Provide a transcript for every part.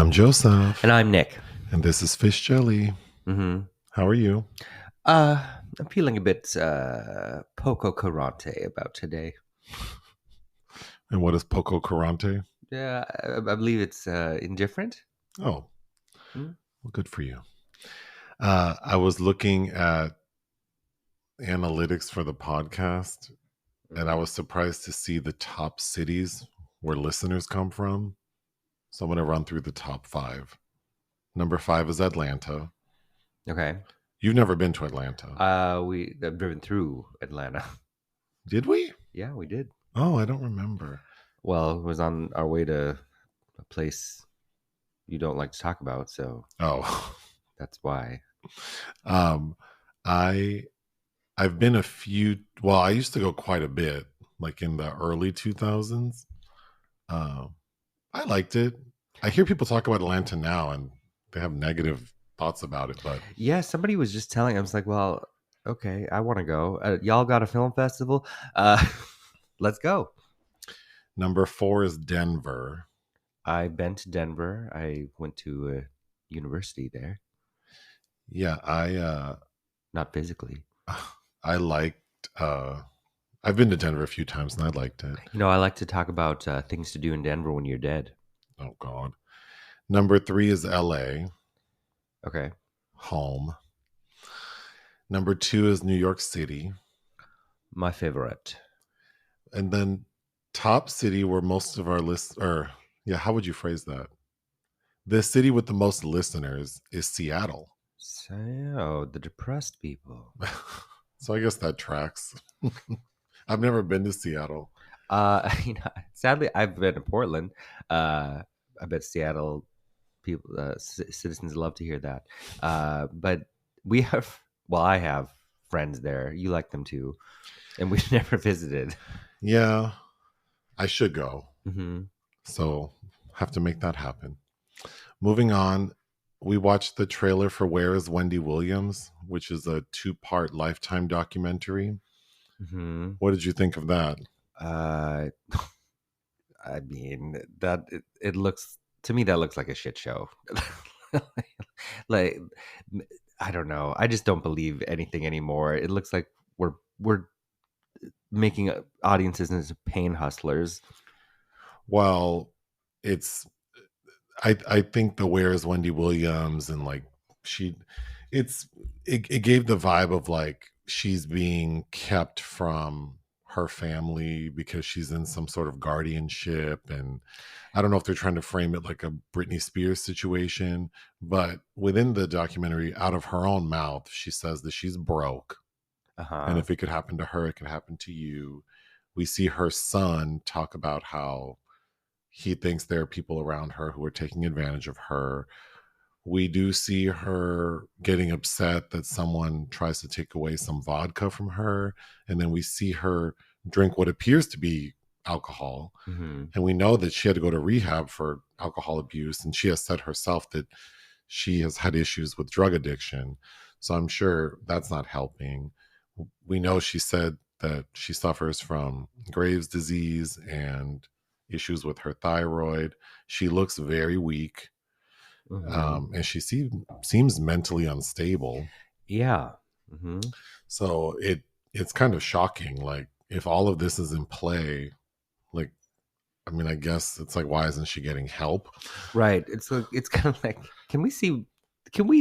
I'm Joseph, And I'm Nick. and this is Fish Jelly. Mm-hmm. How are you? I'm feeling a bit poco curante about today. And what is Poco Curante? Yeah, I believe it's indifferent. Oh, Hmm? well, good for you. I was looking at analytics for the podcast, and I was surprised to see the top cities where listeners come from. So I'm going to run through the top 5. Number 5 is Atlanta. Okay. You've never been to Atlanta. We have driven through Atlanta. Did we? Yeah, we did. Oh, I don't remember. Well, it was on our way to a place you don't like to talk about, so Oh, that's why. um, I I've been a few. Well, I used to go quite a bit, like in the early 2000s. Uh, I liked it. I hear people talk about Atlanta now, and they have negative thoughts about it. But Yeah, somebody was just telling. I was like, well, okay, I want to go. Y'all got a film festival? Uh, let's go. number 4 is Denver. I've been to Denver. I went to a university there, Yeah, not physically. I liked. I've been to Denver a few times, and I liked it. I like to talk about things to do in Denver when you're dead. Oh God. Number 3 is L.A. Okay. Home. Number 2 is New York City, My favorite. and then top city where most of our lists, or yeah, how would you phrase that? The city with the most listeners is Seattle. So, the depressed people. So I guess that tracks. I've never been to Seattle. Sadly, I've been to Portland. I bet Seattle people, citizens love to hear that. But we have, well, I have friends there. You like them too. And we've never visited. Yeah, I should go. Mm-hmm. So have to make that happen. Moving on, we watched the trailer for Where Is Wendy Williams, which is a 2-part Lifetime documentary. Mm-hmm. What did you think of that? Uh, I mean, it looks to me that looks like a shit show. Like, I don't know. I just don't believe anything anymore. It looks like we're making audiences into pain hustlers. Well, it's I think the Where Is Wendy Williams and like she it's it gave the vibe of like she's being kept from her family because she's in some sort of guardianship, and I don't know if they're trying to frame it like a Britney Spears situation, but within the documentary, out of her own mouth, she says that she's broke, Uh and huh. if it could happen to her, it could happen to you. We see her son talk about how he thinks there are people around her who are taking advantage of her. We do see her getting upset that someone tries to take away some vodka from her. And then we see her drink what appears to be alcohol. Mm-hmm. And we know that she had to go to rehab for alcohol abuse. And she has said herself that she has had issues with drug addiction. So I'm sure that's not helping. We know she said that she suffers from Graves' disease and issues with her thyroid. She looks very weak, Mm-hmm. and she seems mentally unstable. Yeah. Mm-hmm. So it's kind of shocking. Like if all of this is in play, like I mean, I guess it's like why isn't she getting help? Right. It's kind of like can we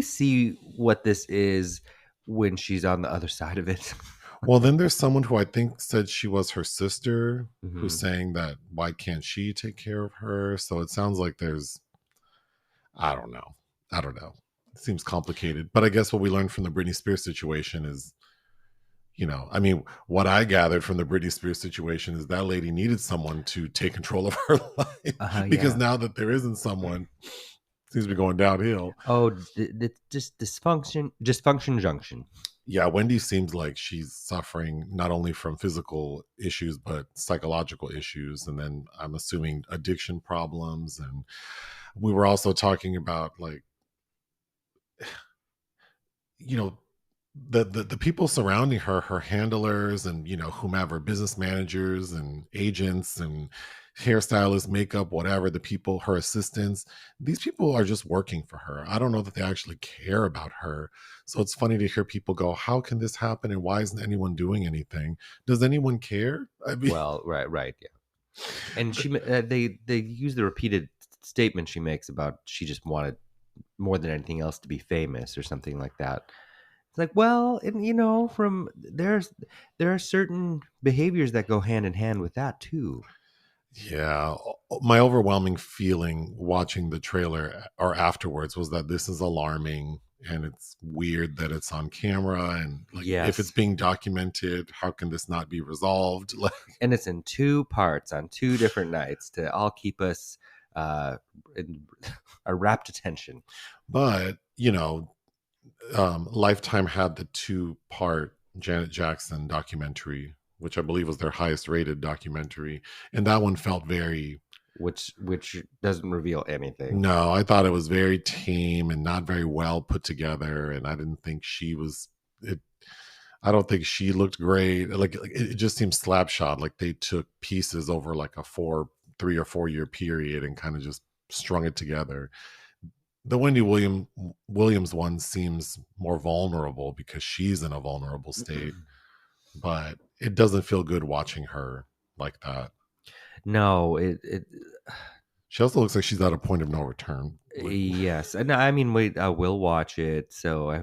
see what this is when she's on the other side of it? Well, then there's someone who I think said she was her sister who's Mm-hmm. saying that why can't she take care of her? So it sounds like there's I don't know. I don't know. It seems complicated. But I guess what we learned from the Britney Spears situation is, I mean, what I gathered from the Britney Spears situation is that lady needed someone to take control of her life because Yeah. now that there isn't someone, it seems to be going downhill. Oh, just dysfunction junction. Yeah, Wendy seems like she's suffering not only from physical issues, but psychological issues. And then I'm assuming addiction problems. And we were also talking about like, you know, the people surrounding her handlers and whomever, business managers and agents, and hairstylist, makeup, whatever, the people, her assistants, these people are just working for her. I don't know that they actually care about her. So it's funny to hear people go, how can this happen? And why isn't anyone doing anything? Does anyone care? I mean, Well, right, yeah. And they use the repeated statement she makes about she just wanted more than anything else to be famous or something like that. It's like, well, and from there are certain behaviors that go hand in hand with that too. yeah, my overwhelming feeling watching the trailer or afterwards was that this is alarming and it's weird that it's on camera and like if it's Yes. being documented, how can this not be resolved? Like, And it's in two parts on two different nights to all keep us in a rapt attention. but Lifetime had the two-part Janet Jackson documentary, which I believe was their highest rated documentary, and that one felt very. Which doesn't reveal anything. No, I thought it was very tame and not very well put together, and I didn't think she was. It, I don't think she looked great. Like it just seemed slapshot. Like they took pieces over like a 3 or 4 year period and kind of just strung it together. The Williams one seems more vulnerable because she's in a vulnerable state, but it doesn't feel good watching her like that. No, it She also looks like she's at a point of no return. Like, yes, and I mean, wait, I will watch it. So I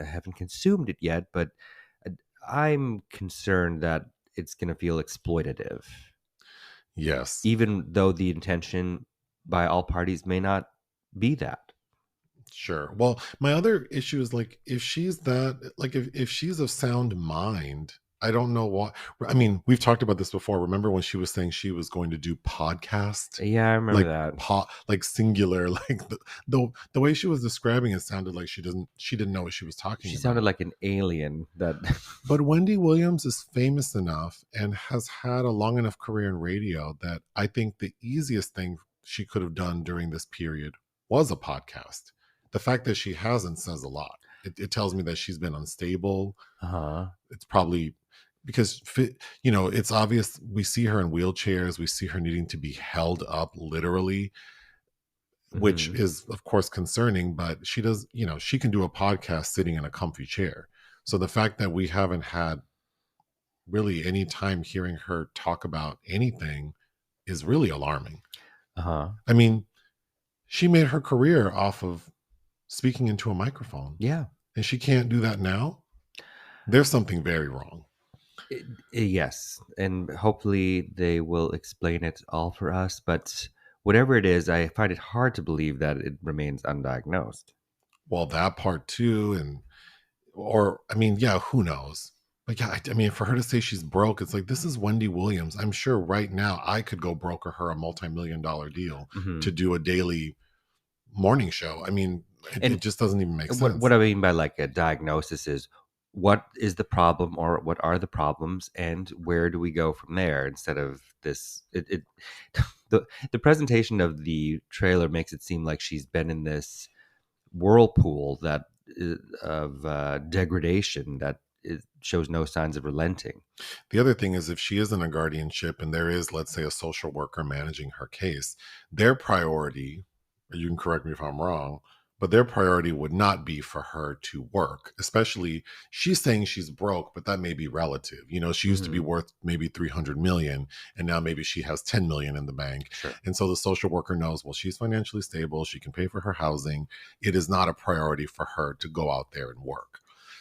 haven't consumed it yet, but I'm concerned that it's going to feel exploitative, yes, even though the intention by all parties may not be that. sure. Well, my other issue is like if she's that like if she's of sound mind, I don't know what I mean, we've talked about this before. Remember when she was saying she was going to do podcast? Yeah, I remember Like that. like singular, like the way she was describing it sounded like she didn't know what she was talking She sounded about. like an alien that But Wendy Williams is famous enough and has had a long enough career in radio that I think the easiest thing she could have done during this period was a podcast. The fact that she hasn't says a lot. It tells me that she's been unstable. uh-huh. It's probably because it's obvious we see her in wheelchairs, we see her needing to be held up literally, which Hmm. is of course concerning, but she does, she can do a podcast sitting in a comfy chair. So the fact that we haven't had really any time hearing her talk about anything is really alarming. Uh-huh. I mean, she made her career off of speaking into a microphone, Yeah. and she can't do that now. There's something very wrong. Yes, and hopefully they will explain it all for us, but whatever it is, I find it hard to believe that it remains undiagnosed. Well, that part too, and or I mean, yeah, who knows? But yeah, I mean, for her to say she's broke, it's like this is Wendy Williams. I'm sure right now I could go broker her a multi-million-dollar deal Hmm. to do a daily morning show. I mean, it And just doesn't even make what sense. I mean by like a diagnosis is what is the problem or what are the problems and where do we go from there instead of this the presentation of the trailer makes it seem like she's been in this whirlpool of degradation that shows no signs of relenting. The other thing is if she is in a guardianship and there is, let's say, a social worker managing her case, their priority, you can correct me if I'm wrong, but their priority would not be for her to work, especially she's saying she's broke, but that may be relative. She used to be Hmm. worth maybe 300 million and now maybe she has 10 million in the bank. Sure. And so the social worker knows, well, she's financially stable, she can pay for her housing. It is not a priority for her to go out there and work.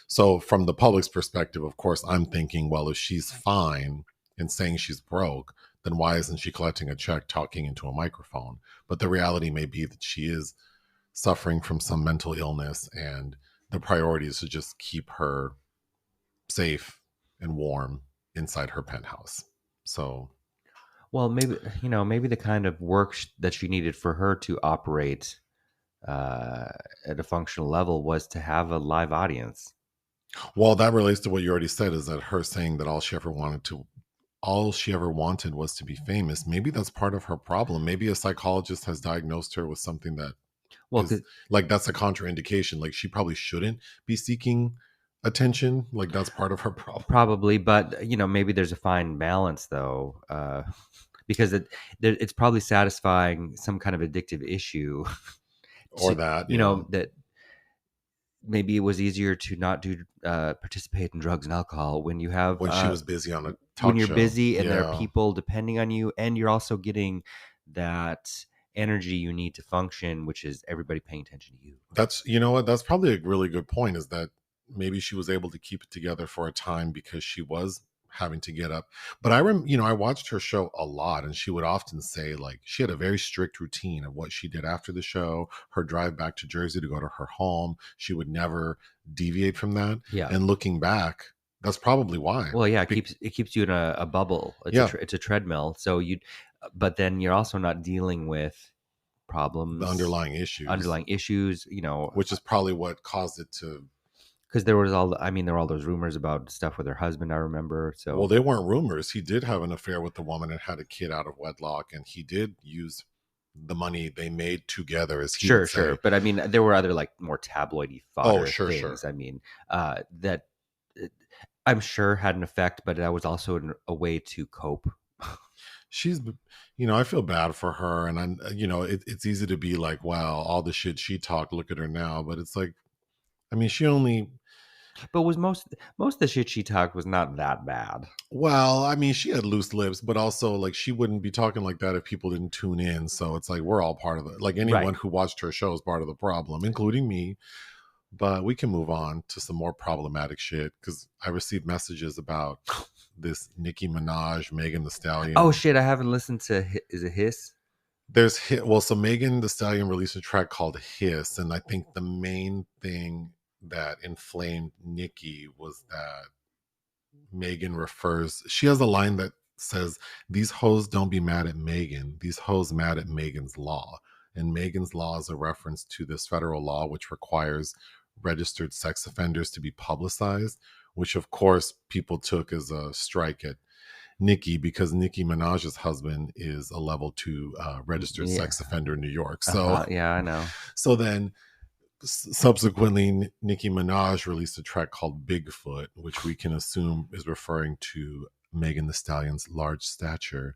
So, from the public's perspective, of course, I'm thinking, well, if she's fine and saying she's broke, then why isn't she collecting a check talking into a microphone? But the reality may be that she is suffering from some mental illness, and the priority is to just keep her safe and warm inside her penthouse. So, Well, maybe the kind of work that she needed for her to operate uh, at a functional level was to have a live audience. well, that relates to what you already said is that her saying that all she ever wanted was to be famous. Maybe that's part of her problem. Maybe a psychologist has diagnosed her with something that Well, is like that's a contraindication. Like she probably shouldn't be seeking attention. Like that's part of her problem. probably, but maybe there's a fine balance though. because it's probably satisfying some kind of addictive issue Or to, that, yeah. that maybe it was easier to not do participate in drugs and alcohol when you have When she was busy on a when talk you're show. busy and there are Yeah. people depending on you, and you're also getting that energy you need to function, which is everybody paying attention to you. That's, you know what, that's probably a really good point, is that maybe she was able to keep it together for a time because she was having to get up. But I watched her show a lot, and she would often say, like, she had a very strict routine of what she did after the show, her drive back to Jersey to go to her home. She would never deviate from that. Yeah. And looking back, that's probably why. Well, yeah, Be- it keeps you in a bubble. yeah, It's a treadmill. So but then you're also not dealing with the problems, underlying issues, underlying issues. which is probably what caused it to. Because there was I mean, there were all those rumors about stuff with her husband. I remember. Well, So they weren't rumors. He did have an affair with the woman and had a kid out of wedlock, and he did use the money they made together, as he would sure, say. but I mean, there were other like more tabloidy Oh, fodder sure, things. sure. I mean, that uh, I'm sure had an effect, but that was also a way to cope. She's, I feel bad for her, and it's easy to be like, wow, all the shit she talked, look at her now. But it's like, I mean, she only, But was most of the shit she talked was not that bad. well, I mean, she had loose lips, but also, like, she wouldn't be talking like that if people didn't tune in. So it's like, we're all part of it. Like, Right. anyone who watched her show is part of the problem, including me. But we can move on to some more problematic shit, because I received messages about this Nicki Minaj, Megan the Oh Stallion. shit! I haven't listened to. Is it Hiss? So Megan the Stallion released a track called Hiss, and I think the main thing that inflamed Nicki was that she has a line that says, "These hoes don't be mad at Megan. These hoes mad at Megan's law." And Megan's law is a reference to this federal law which requires registered sex offenders to be publicized, which of course people took as a strike at Nicki, because Nicki Minaj's husband is a level 2 registered Yeah. sex offender in New York. So, Yeah, I know. so then subsequently, Nicki Minaj released a track called Bigfoot, which we can assume is referring to Megan the Stallion's large stature.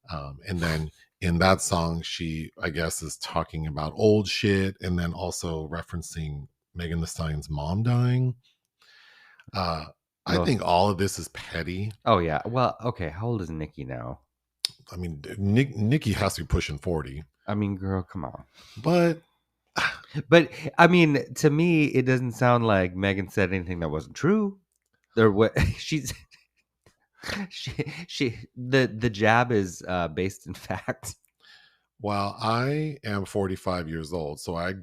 And then in that song, she, I guess, is talking about old shit, and then also referencing Megan the Stallion's mom dying. I Most. think all of this is petty. Oh yeah. Well, okay. How old is Nicki now? I mean, Nicki has to be pushing 40, I mean, girl, come on. but But I mean, to me, it doesn't sound like Megan said anything that wasn't true. There, what she's the jab is based in fact. while I am 45 years old, so I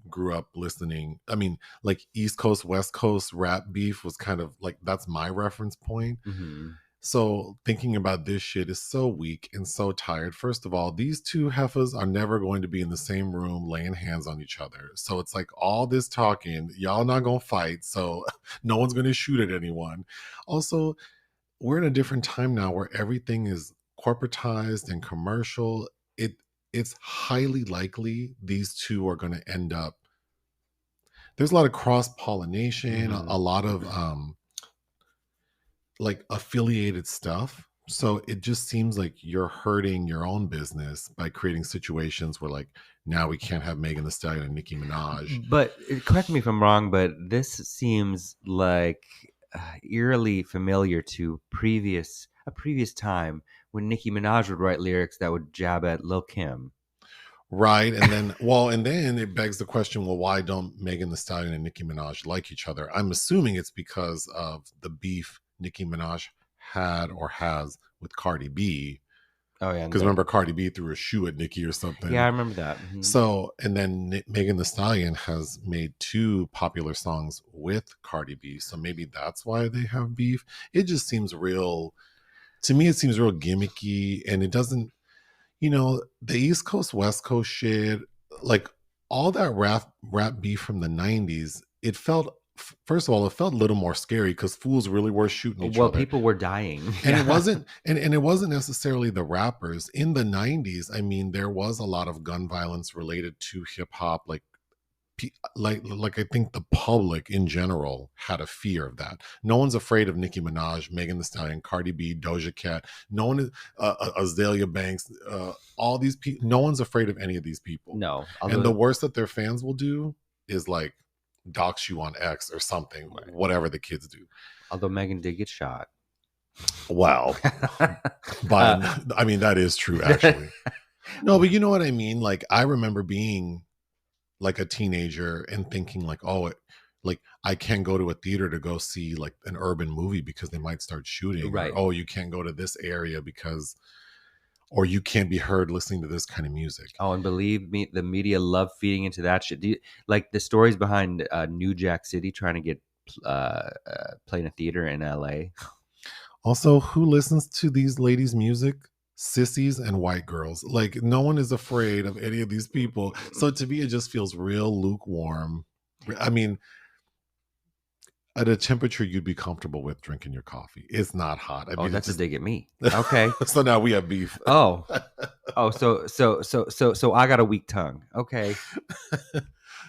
grew up listening. I mean, like, East Coast, West Coast rap beef was kind of like, that's my reference point. Mm-hmm. So thinking about this shit is so weak and so tired. First of all, these two heifers are never going to be in the same room laying hands on each other. So it's like, all this talking, y'all not gonna fight, so no one's gonna shoot at anyone. Also, we're in a different time now where everything is corporatized and commercial. It's highly likely these two are going to end up. There's a lot of cross pollination, Mm-hmm. a lot of like affiliated stuff. So it just seems like you're hurting your own business by creating situations where, like, now we can't have Megan the Stallion and Nicki Minaj. But correct me if I'm wrong, but this seems like eerily familiar to a previous time when Nicki Minaj would write lyrics that would jab at Lil Kim. Right. And then it begs the question, well, why don't Megan the Stallion and Nicki Minaj like each other? I'm assuming it's because of the beef Nicki Minaj had or has with Cardi B. Oh yeah, Because remember, Cardi B threw a shoe at Nicki or yeah, something. I remember that. Mm-hmm. So, and then Megan the Stallion has made 2 popular songs with Cardi B. So maybe that's why they have beef. It just seems real, to me, it seems real gimmicky, and it doesn't, the East Coast, West Coast shit, like, all that rap beef from the 90s, it felt, first of all, it felt a little more scary because fools really were shooting each Well, other. people were dying. And it wasn't, and it wasn't necessarily the rappers. In the 90s, I mean, there was a lot of gun violence related to hip hop, like like I think the public in general had a fear of that. No one's afraid of Nicki Minaj, Megan Thee Stallion, Cardi B, Doja Cat. No one is Azalea Banks. All these people. No one's afraid of any of these people. No, And the although worst that their fans will do is like dox you on X or something. right. Whatever the kids do. Although Megan did get shot. Wow. But I mean, that is true, actually. No, but you know what I mean? Like, I remember being like a teenager and thinking like, oh, like I can't go to a theater to go see like an urban movie because they might start shooting. Right. Or, oh, you can't go to this area because, or you can't be heard listening to this kind of music. Oh, and believe me, the media love feeding into that shit. Like the stories behind New Jack City trying to get play in a theater in LA. Also, who listens to these ladies' music? Sissies and white girls. Like, no one is afraid of any of these people. So to me, it just feels real lukewarm. I mean, at a temperature you'd be comfortable with drinking your coffee. It's not hot. I mean, That's a dig at me. Okay. So now we have beef. Oh, so I got a weak tongue. Okay.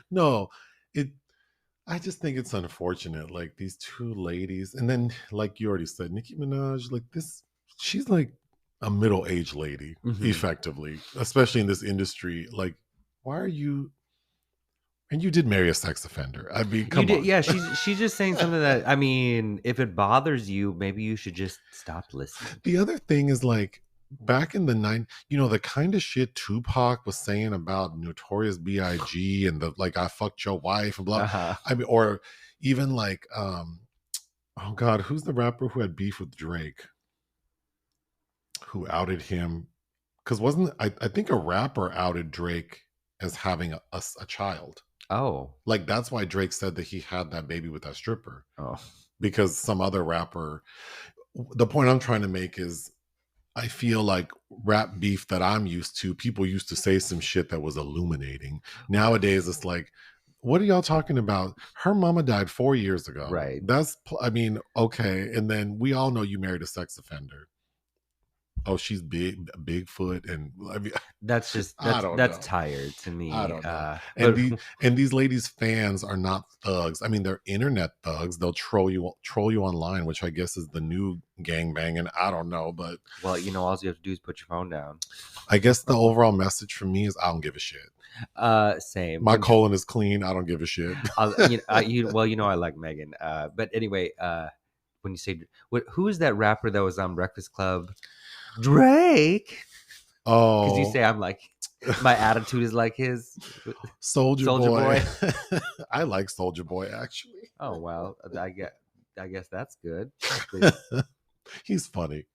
No, I just think it's unfortunate. Like these two ladies, and then like you already said, Nicki Minaj, like this, she's like a middle-aged lady, effectively, especially in this industry. Like, why are you? And you did marry a sex offender. I mean, come on. Yeah, she's just saying something that, I mean, if it bothers you, maybe you should just stop listening. The other thing is like back in the the kind of shit Tupac was saying about Notorious B.I.G. and the like, I fucked your wife and blah. I mean, or even like, oh God, who's the rapper who had beef with Drake? Who outed him? Because I think a rapper outed Drake as having a child. Oh, like that's why Drake said that he had that baby with that stripper. Oh, because some other rapper. The point I'm trying to make is, I feel like rap beef that I'm used to, people used to say some shit that was illuminating. Nowadays, it's like, what are y'all talking about? Her mama died 4 years ago. Right. I mean, okay. And then we all know you married a sex offender. Oh, she's Bigfoot, and I mean, that's tired to me. I don't know. And these ladies' fans are not thugs. I mean, they're internet thugs. They'll troll you online, which I guess is the new gangbang. And I don't know, but well, all you have to do is put your phone down. I guess the overall message for me is I don't give a shit. Same. My colon is clean. I don't give a shit. I like Megan. But anyway, when you say, who is that rapper that was on Breakfast Club? Drake. Oh, because you say I'm like, my attitude is like his. Soldier Boy. I like Soldier Boy, actually. Oh well, I guess that's good. He's funny.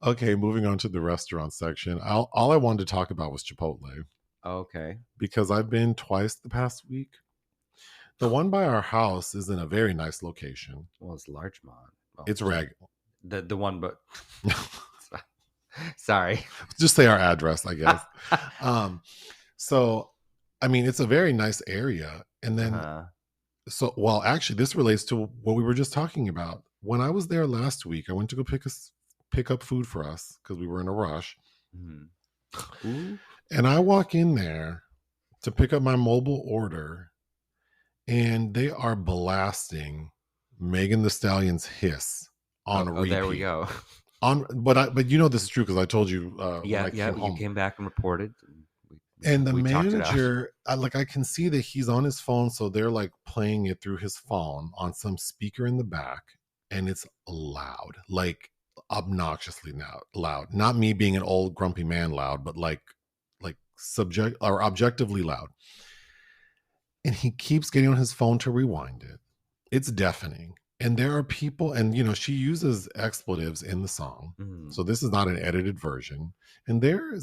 Okay, moving on to the restaurant section. All I wanted to talk about was Chipotle. Okay. Because I've been twice the past week. The one by our house is in a very nice location. Well, it's Larchmont. Oh, it's rag. The one, but sorry. Just say our address, I guess. So, I mean, it's a very nice area. And then, actually, this relates to what we were just talking about. When I was there last week, I went to go pick up food for us because we were in a rush. Mm-hmm. And I walk in there to pick up my mobile order, and they are blasting Megan Thee Stallion's Hiss on repeat. There we go. But this is true because I told you. You came back and reported. And the manager, I can see that he's on his phone, so they're like playing it through his phone on some speaker in the back, and it's loud, like obnoxiously loud. Not me being an old grumpy man loud, but like objectively loud. And he keeps getting on his phone to rewind it. It's deafening. And there are people, and she uses expletives in the song. Mm. So this is not an edited version. And there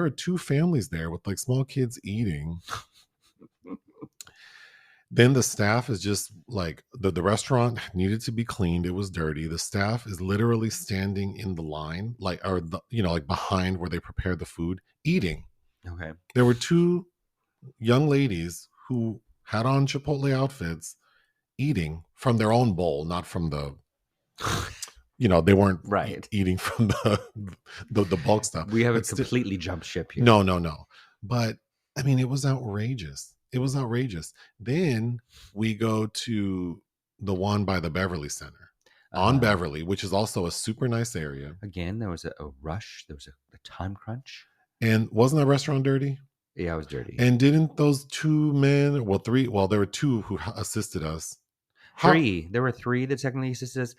are two families there with like small kids eating. Then the staff is just like, the restaurant needed to be cleaned. It was dirty. The staff is literally standing in the line, like behind where they prepare the food, eating. Okay. There were two young ladies who had on Chipotle outfits, eating from their own bowl, not from the, they weren't eating from the bulk stuff. We haven't completely jumped ship here. No. But I mean, it was outrageous. It was outrageous. Then we go to the one by the Beverly Center on Uh-huh. Beverly, which is also a super nice area. Again, there was a rush. There was a time crunch. And wasn't that restaurant dirty? Yeah, it was dirty. And didn't those two men, well, three, well, there were two who assisted us. How Three. There were three that technically assisted us.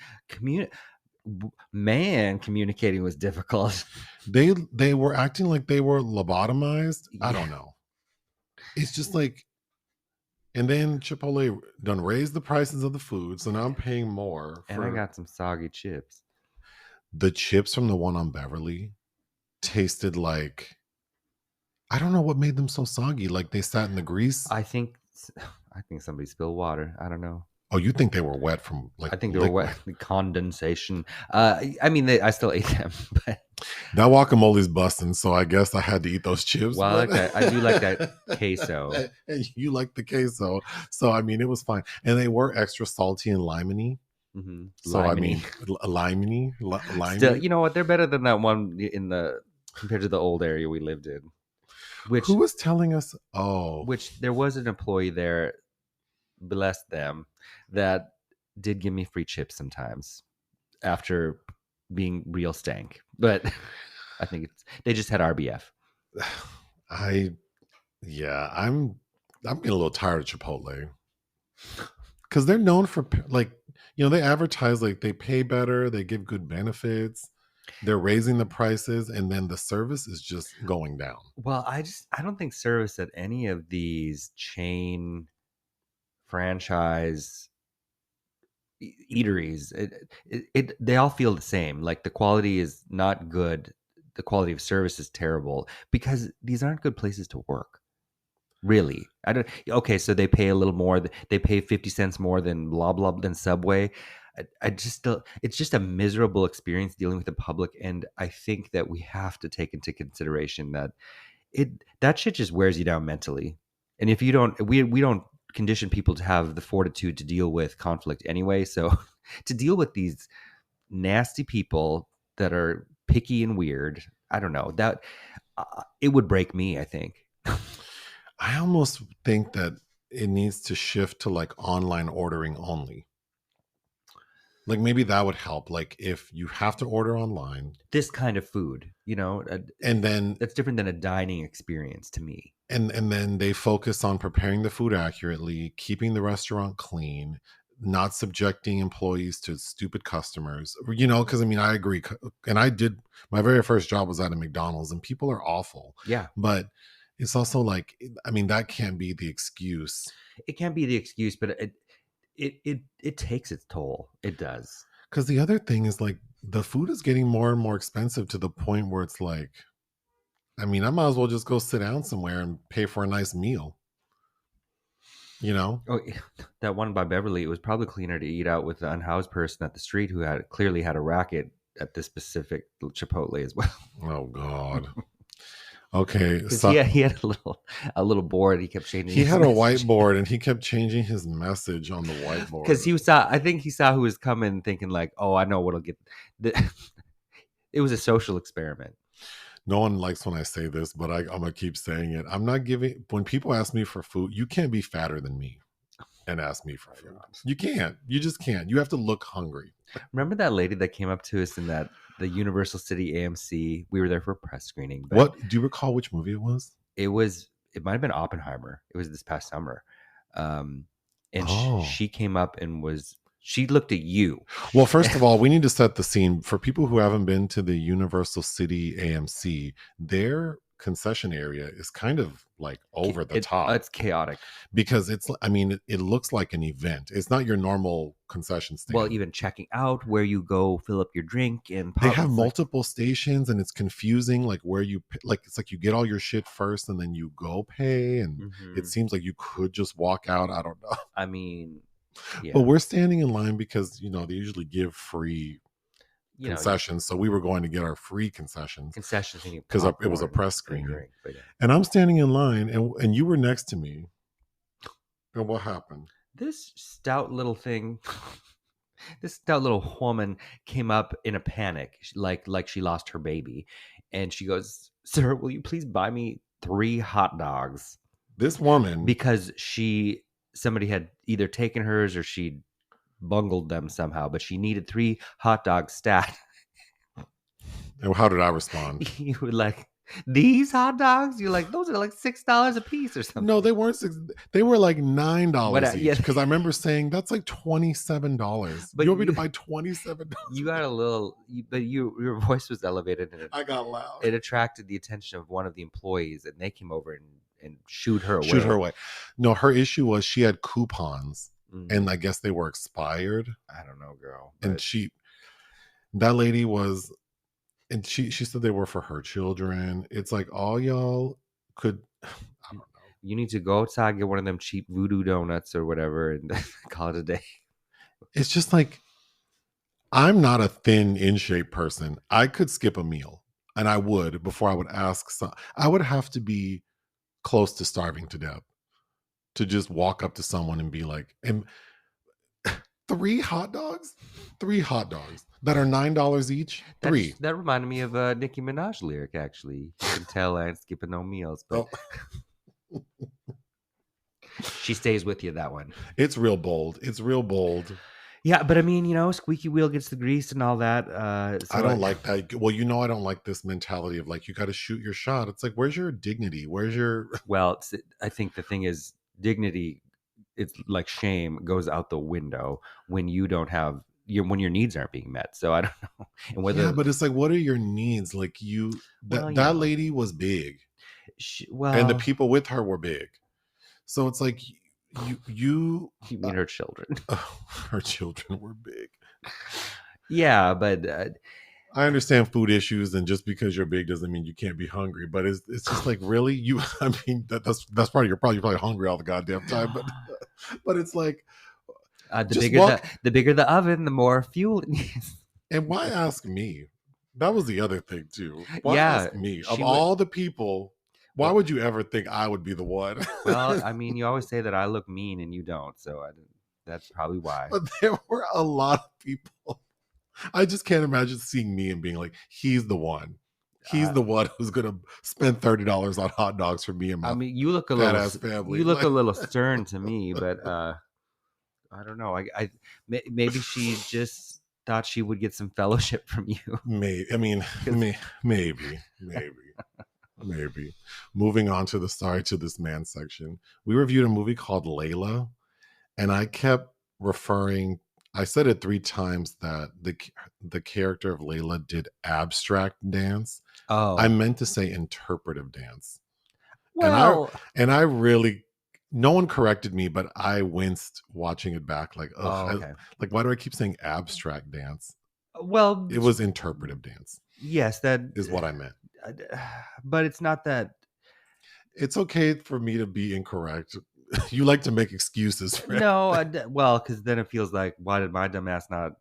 Man, communicating was difficult. they were acting like they were lobotomized? I Yeah. don't know. It's just like, and then Chipotle done raised the prices of the food, so now I'm paying more And I for got some soggy chips. the chips from the one on Beverly. Tasted like, I don't know what made them so soggy. Like they sat in the grease. I think somebody spilled water. I don't know. Oh, you think they were wet from like I think they were liquid? wet. The condensation. I mean, I still ate them, but That guacamole's busting, so I guess I had to eat those chips. well, I like that. I do like that queso. And you like the queso, so I mean, it was fine. And they were extra salty and limey. Mm-hmm. So I mean, limey. Still, you know what? They're better than that one compared to the old area we lived in. Who was telling us? Oh, which there was an employee there, bless them, that did give me free chips sometimes after being real stank. But I think they just had RBF. I'm getting a little tired of Chipotle because they're known for like, they advertise like they pay better, they give good benefits, they're raising the prices, and then the service is just going down. Well, I don't think service at any of these chain franchise eateries, they all feel the same. Like the quality is not good. The quality of service is terrible because these aren't good places to work. Really, I don't. Okay, so they pay a little more. They pay 50 cents more than blah blah than Subway. I just still, it's just a miserable experience dealing with the public, and I think that we have to take into consideration that that shit just wears you down mentally. And if you don't, we don't condition people to have the fortitude to deal with conflict anyway. So to deal with these nasty people that are picky and weird, I don't know that it would break me, I think. I almost think that it needs to shift to like online ordering only. Like maybe that would help. Like if you have to order online, This kind of food, and then that's different than a dining experience to me. and then they focus on preparing the food accurately, keeping the restaurant clean, not subjecting employees to stupid customers. Because I mean, I agree, and I did my very first job was at a McDonald's, and people are awful. Yeah, But it's also like, I mean, that can't be the excuse. it can't be the excuse, but it takes its toll. It does. Because the other thing is like the food is getting more and more expensive to the point where it's like, I mean, I might as well just go sit down somewhere and pay for a nice meal. Oh, that one by Beverly, it was probably cleaner to eat out with the unhoused person at the street who had clearly had a racket at this specific Chipotle as well. Oh God. Okay, Because so he had a little board. He kept changing. he his had a message. whiteboard and he kept changing his message on the whiteboard. Because I think he saw who was coming, thinking like, "Oh, I know what'll get." It was a social experiment. No one likes when I say this, but I'm gonna keep saying it. I'm not giving. When people ask me for food, you can't be fatter than me and ask me for food. You can't. You just can't. You have to look hungry. Remember that lady that came up to us in the Universal City AMC? We were there for a press screening. But What do you recall? Which movie it was? It might have been Oppenheimer. It was this past summer. And Oh. she came up and she looked at you. Well, first of all, we need to set the scene for people who haven't been to the Universal City AMC. Their concession area is kind of like over the top. It's chaotic because it looks like an event. It's not your normal concession stand. Well, even checking out where you go fill up your drink and they have multiple stations, and it's confusing. Like where you it's like you get all your shit first and then you go pay, and it seems like you could just walk out. I don't know. I mean, yeah. But we're standing in line because they usually give free concessions, so we were going to get our free concessions because it was a press screening. And I'm standing in line, and you were next to me. And what happened? This stout little woman came up in a panic, like she lost her baby, and she goes, "Sir, will you please buy me 3 hot dogs?" This woman, because somebody had either taken hers or she bungled them somehow, but she needed 3 hot dogs stat. how did I respond? You were like, these hot dogs? You're like, those are like $6 a piece or No, something. they weren't six. They were like $9 Yeah, each. Because I remember saying that's like $27. but You want me to buy $27? you got a little, but your voice was elevated, and I got loud. it attracted the attention of one of the employees, and they came over and shooed her away. Shoot her away. No, her issue was she had coupons, and I Mm, guess they were expired. I don't know, girl. And that lady was, and she said they were for her children. It's like all y'all could. I don't know. You need to go outside, get one of them cheap voodoo donuts or whatever, and call it a day. It's just like I'm not a thin, in shape person. I could skip a meal, and I would before I would ask. I would have to be close to starving to death to just walk up to someone and be like, and 3 hot dogs that are $9 each. That reminded me of a Nicki Minaj lyric, actually. You can tell I ain't skipping no meals, but she stays with you, that one. It's real bold. It's real bold. Yeah, but I mean, squeaky wheel gets the grease and all that. I don't like that. Well, I don't like this mentality of like, you got to shoot your shot. It's like, where's your dignity? Where's your. Well, I think the thing is, dignity, it's like shame, goes out the window when you don't have when your needs aren't being met. So I don't know. And whether, Yeah, but it's like, what are your needs? Like that lady was big, and the people with her were big. So it's like you mean her children. Her children were big. Yeah, but I understand food issues, and just because you're big doesn't mean you can't be hungry. But it's just like, really, I mean, that's part of you're probably hungry all the goddamn time. But it's like, the bigger the oven, the more fuel it needs. And why ask me? That was the other thing too. Why ask me? Of all the people, why would you ever think I would be the one? Well, I mean, you always say that I look mean and you don't, so that's probably why. But there were a lot of people. I just can't imagine seeing me and being like, he's the one. He's the one who's gonna spend $30 on hot dogs for me and my you look a fat ass family. You look a little stern to me, but I don't know. Maybe she just thought she would get some fellowship from you. Maybe. I mean, maybe. Moving on to this man section. We reviewed a movie called Layla, and I kept referring. I said it 3 times that the character of Layla did abstract dance. Oh, I meant to say interpretive dance. Well, and I really, no one corrected me, but I winced watching it back. Like, okay. like, why do I keep saying abstract dance? Well, it was interpretive dance. Yes, that is what I meant. But it's not that. It's okay for me to be incorrect. You like to make excuses for No, well, because then it feels like, why did my dumb ass not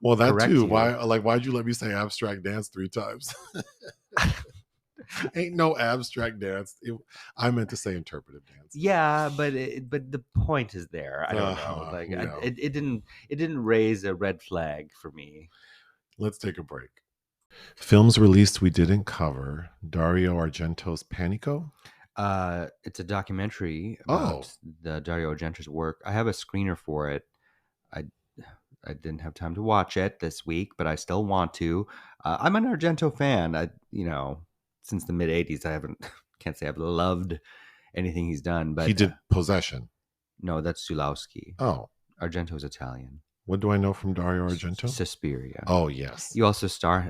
well, that too. you? Why'd you let me say abstract dance 3 times? Ain't no abstract dance. I meant to say interpretive dance. Yeah, but the point is there. I don't know. Like it didn't raise a red flag for me. Let's take a break. Films released we didn't cover. Dario Argento's Panico. It's a documentary about the Dario Argento's work. I have a screener for it. I didn't have time to watch it this week, but I still want to. I'm an Argento fan. Since the mid '80s, can't say I've loved anything he's done. But he did Possession. No, that's Zulawski. Oh, Argento's Italian. What do I know from Dario Argento? Suspiria. Oh yes. You also saw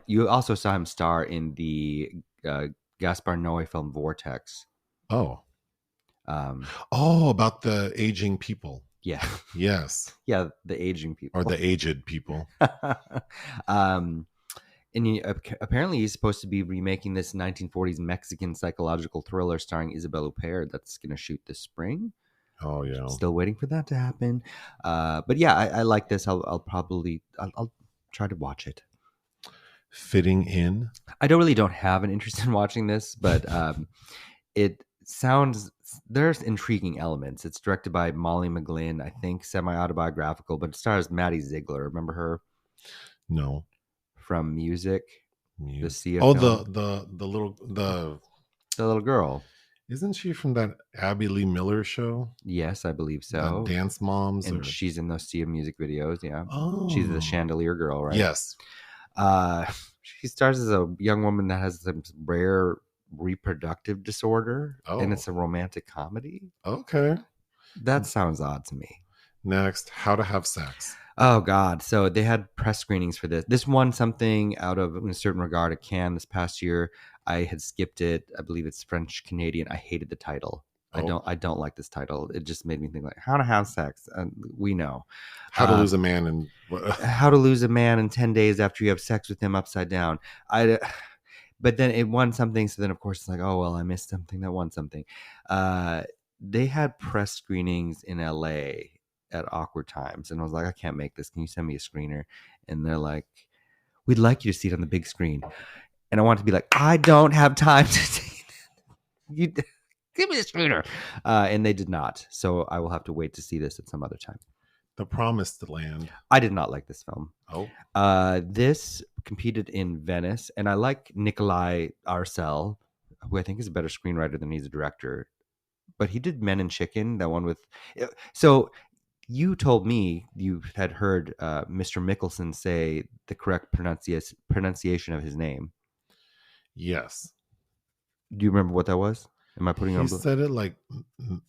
him star in the Gaspar Noé film Vortex. Oh. About the aging people. Yeah. Yes. Yeah, the aging people. Or the aged people. And apparently he's supposed to be remaking this 1940s Mexican psychological thriller starring Isabelle Huppert that's going to shoot this spring. Oh, yeah. Still waiting for that to happen. But yeah, I like this. I'll try to watch it. Fitting in? I don't have an interest in watching this, but there's intriguing elements. It's directed by Molly McGlynn, I think semi-autobiographical, but it stars Maddie Ziegler. Remember her? No. From Music. The Sia film? the little girl. Isn't she from that Abby Lee Miller show? Yes, I believe That so. Dance Moms And or she's in those Sia music videos. Yeah, she's the oh chandelier girl, right? yes. Uh, she stars as a young woman that has some rare reproductive disorder, and Oh, it's a romantic comedy. okay. That sounds odd to me. Next, How to Have Sex. Oh God! So they had press screenings for this. This won something out of, in a certain regard, a Cannes this past year. I had skipped it. I believe it's French Canadian. I hated the title. I Oh, don't. I don't like this title. It just made me think like how to have sex. And we know. How to Uh, Lose a Man in how to lose a man in 10 days after you have sex with him upside down. I but then it won something, so then of course it's like, oh well, I missed something that won something. uh they had press screenings in LA at awkward times, and I was like, I can't make this, can you send me a screener? And they're like, we'd like you to see it on the big screen. And I want to be like, I don't have time to see you. Give me the screener. And they did not, so I will have to wait to see this at some other time. The Promised Land. I did not like this film. Oh, This competed in Venice, and I like Nikolai Arcel, who I think is a better screenwriter than he's a director. But he did Men and Chicken, that one with. So you told me you had heard Mr. Mickelson say the correct pronunciation of his name. yes. Do you remember what that was? Am I putting it He on said it like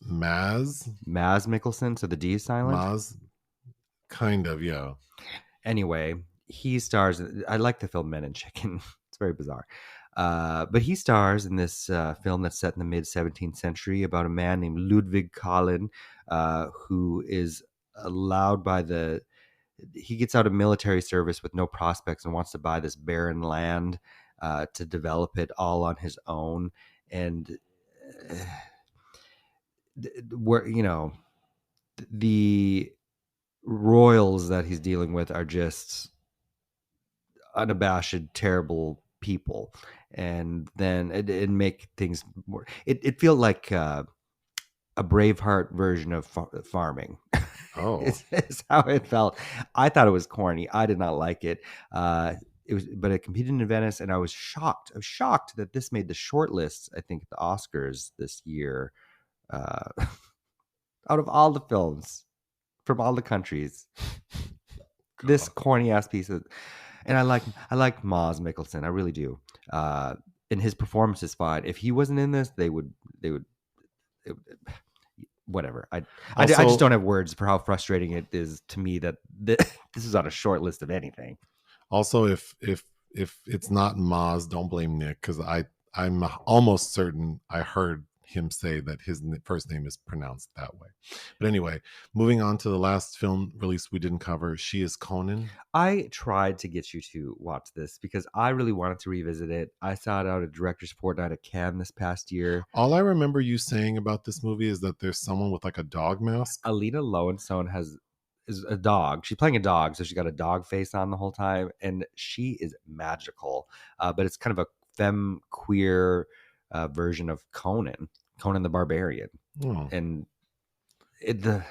Maz Mickelson? So the D is silent. Maz, kind of, yeah. Anyway, he stars. I like the film Men and Chicken. It's very bizarre. But he stars in this film that's set in the mid 17th century about a man named Ludwig Kahlen, who is allowed by the. He gets out of military service with no prospects and wants to buy this barren land to develop it all on his own. And where, the royals that he's dealing with are just unabashed, terrible people. And then it make things more. It felt like a Braveheart version of farming. Oh, It's how it felt. I thought it was corny. I did not like it. It was, but it competed in Venice, and I was shocked. I was shocked that this made the short list. I think at the Oscars this year, uh, out of all the films from all the countries, this God. corny ass piece of. And I like Maz Mickelson. I really do. And his performance is fine. If he wasn't in this, they would it, whatever. I just Also, don't have words for how frustrating it is to me that this is on a short list of anything. also, if it's not Maz, don't blame Nick because I'm almost certain I heard him say that his first name is pronounced that way. But anyway, moving on to the last film release we didn't cover. She is Conan. I tried to get you to watch this because I really wanted to revisit it. I saw it out at Director's Fortnight at Cannes this past year. All I remember you saying about this movie is that there's someone with like a dog mask. Alina Lowenstone is a dog. She's playing a dog, so she's got a dog face on the whole time, and she is magical. But it's kind of a femme queer version of Conan the Barbarian, Oh, and the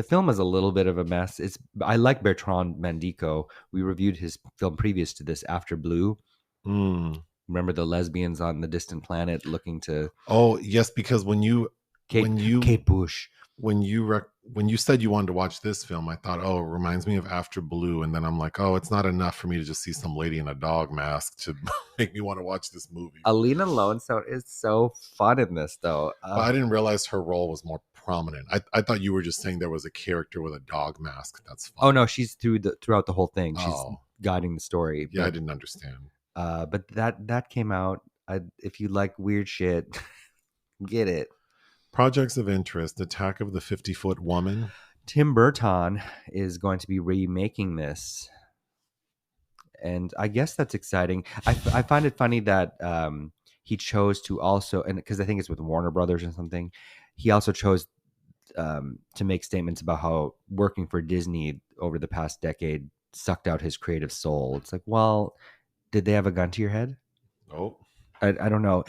film is a little bit of a mess. I like Bertrand Mandico. We reviewed his film previous to this, After Blue. mm. Remember the lesbians on the distant planet looking to Oh yes, because when you Kate when you Kate Bush. when you said you wanted to watch this film, I thought, oh, it reminds me of After Blue, and then I'm like, oh, it's not enough for me to just see some lady in a dog mask to make me want to watch this movie. Alina Lowenstone is so fun in this, though. But I didn't realize her role was more prominent. I thought you were just saying there was a character with a dog mask. That's fine. Oh no, she's throughout the whole thing. She's Oh, guiding the story. yeah, I But didn't understand. but that came out. If you like weird shit, get it. Projects of interest: Attack of the 50-Foot Woman. Tim Burton is going to be remaking this, and I guess that's exciting. I find it funny that he chose to also, and because I think it's with Warner Brothers or something, he also chose to make statements about how working for Disney over the past decade sucked out his creative soul. It's like, well, did they have a gun to your head? Oh, I don't know.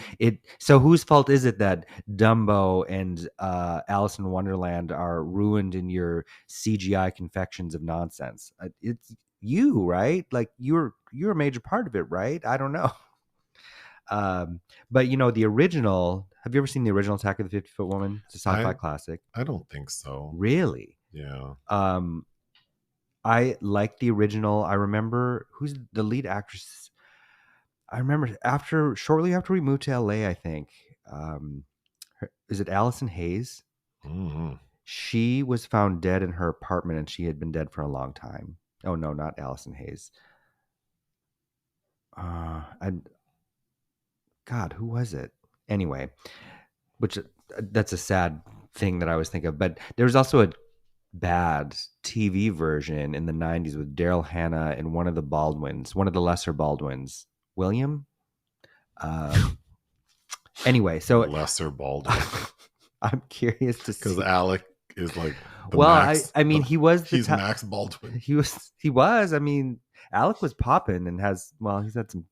So whose fault is it that Dumbo and Alice in Wonderland are ruined in your CGI confections of nonsense? It's you, right? Like you're a major part of it, right? I don't know. But the original. Have you ever seen the original Attack of the 50-Foot Woman? It's a sci-fi I classic. I don't think so. Really? Yeah. Um, I like the original. I remember who's the lead actress. I remember shortly after we moved to LA, I think. Is it Allison Hayes? Hmm. She was found dead in her apartment, and she had been dead for a long time. Oh no, not Allison Hayes. And God, who was it? Anyway, which that's a sad thing that I always think of. But there was also a bad TV version in the '90s with Daryl Hannah and one of the Baldwins, one of the lesser Baldwins, William. Um, anyway, so Lesser Baldwin. I'm curious to Because see. Alec is like the Well, I Max. I mean he was the He's Max Baldwin. he was. I mean, Alec was popping and he's had some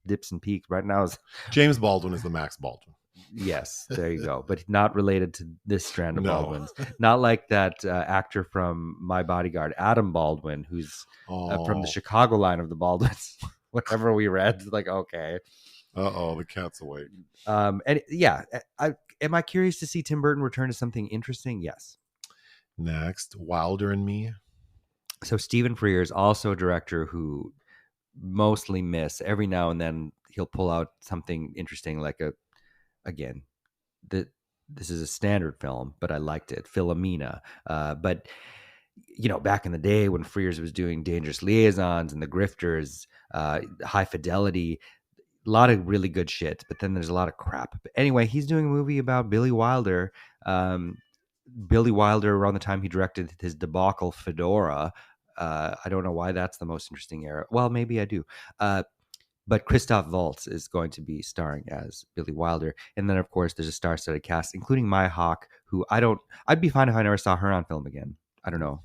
dips and peaks. Right now is James Baldwin is the Max Baldwin. yes, there you go, but not related to this strand of No. Baldwins. Not like that actor from My Bodyguard, Adam Baldwin, who's from the Oh. Chicago line of the Baldwins. Whatever we read, like okay. Uh-oh, the cat's awake. And yeah, am I curious to see Tim Burton return to something interesting? Yes. Next, Wilder and Me. So Stephen Frears is also a director who mostly miss. Every now and then he'll pull out something interesting, like again, this is a standard film, but I liked it, Philomena. But back in the day when Frears was doing Dangerous Liaisons and The Grifters, High Fidelity, a lot of really good shit, but then there's a lot of crap. But anyway, he's doing a movie about Billy Wilder. Billy Wilder, around the time he directed his debacle Fedora. I don't know why that's the most interesting era. Well, maybe I do. But Christoph Waltz is going to be starring as Billy Wilder. And then, of course, there's a star-studded cast, including Maya Hawke, who I'd be fine if I never saw her on film again. I don't know.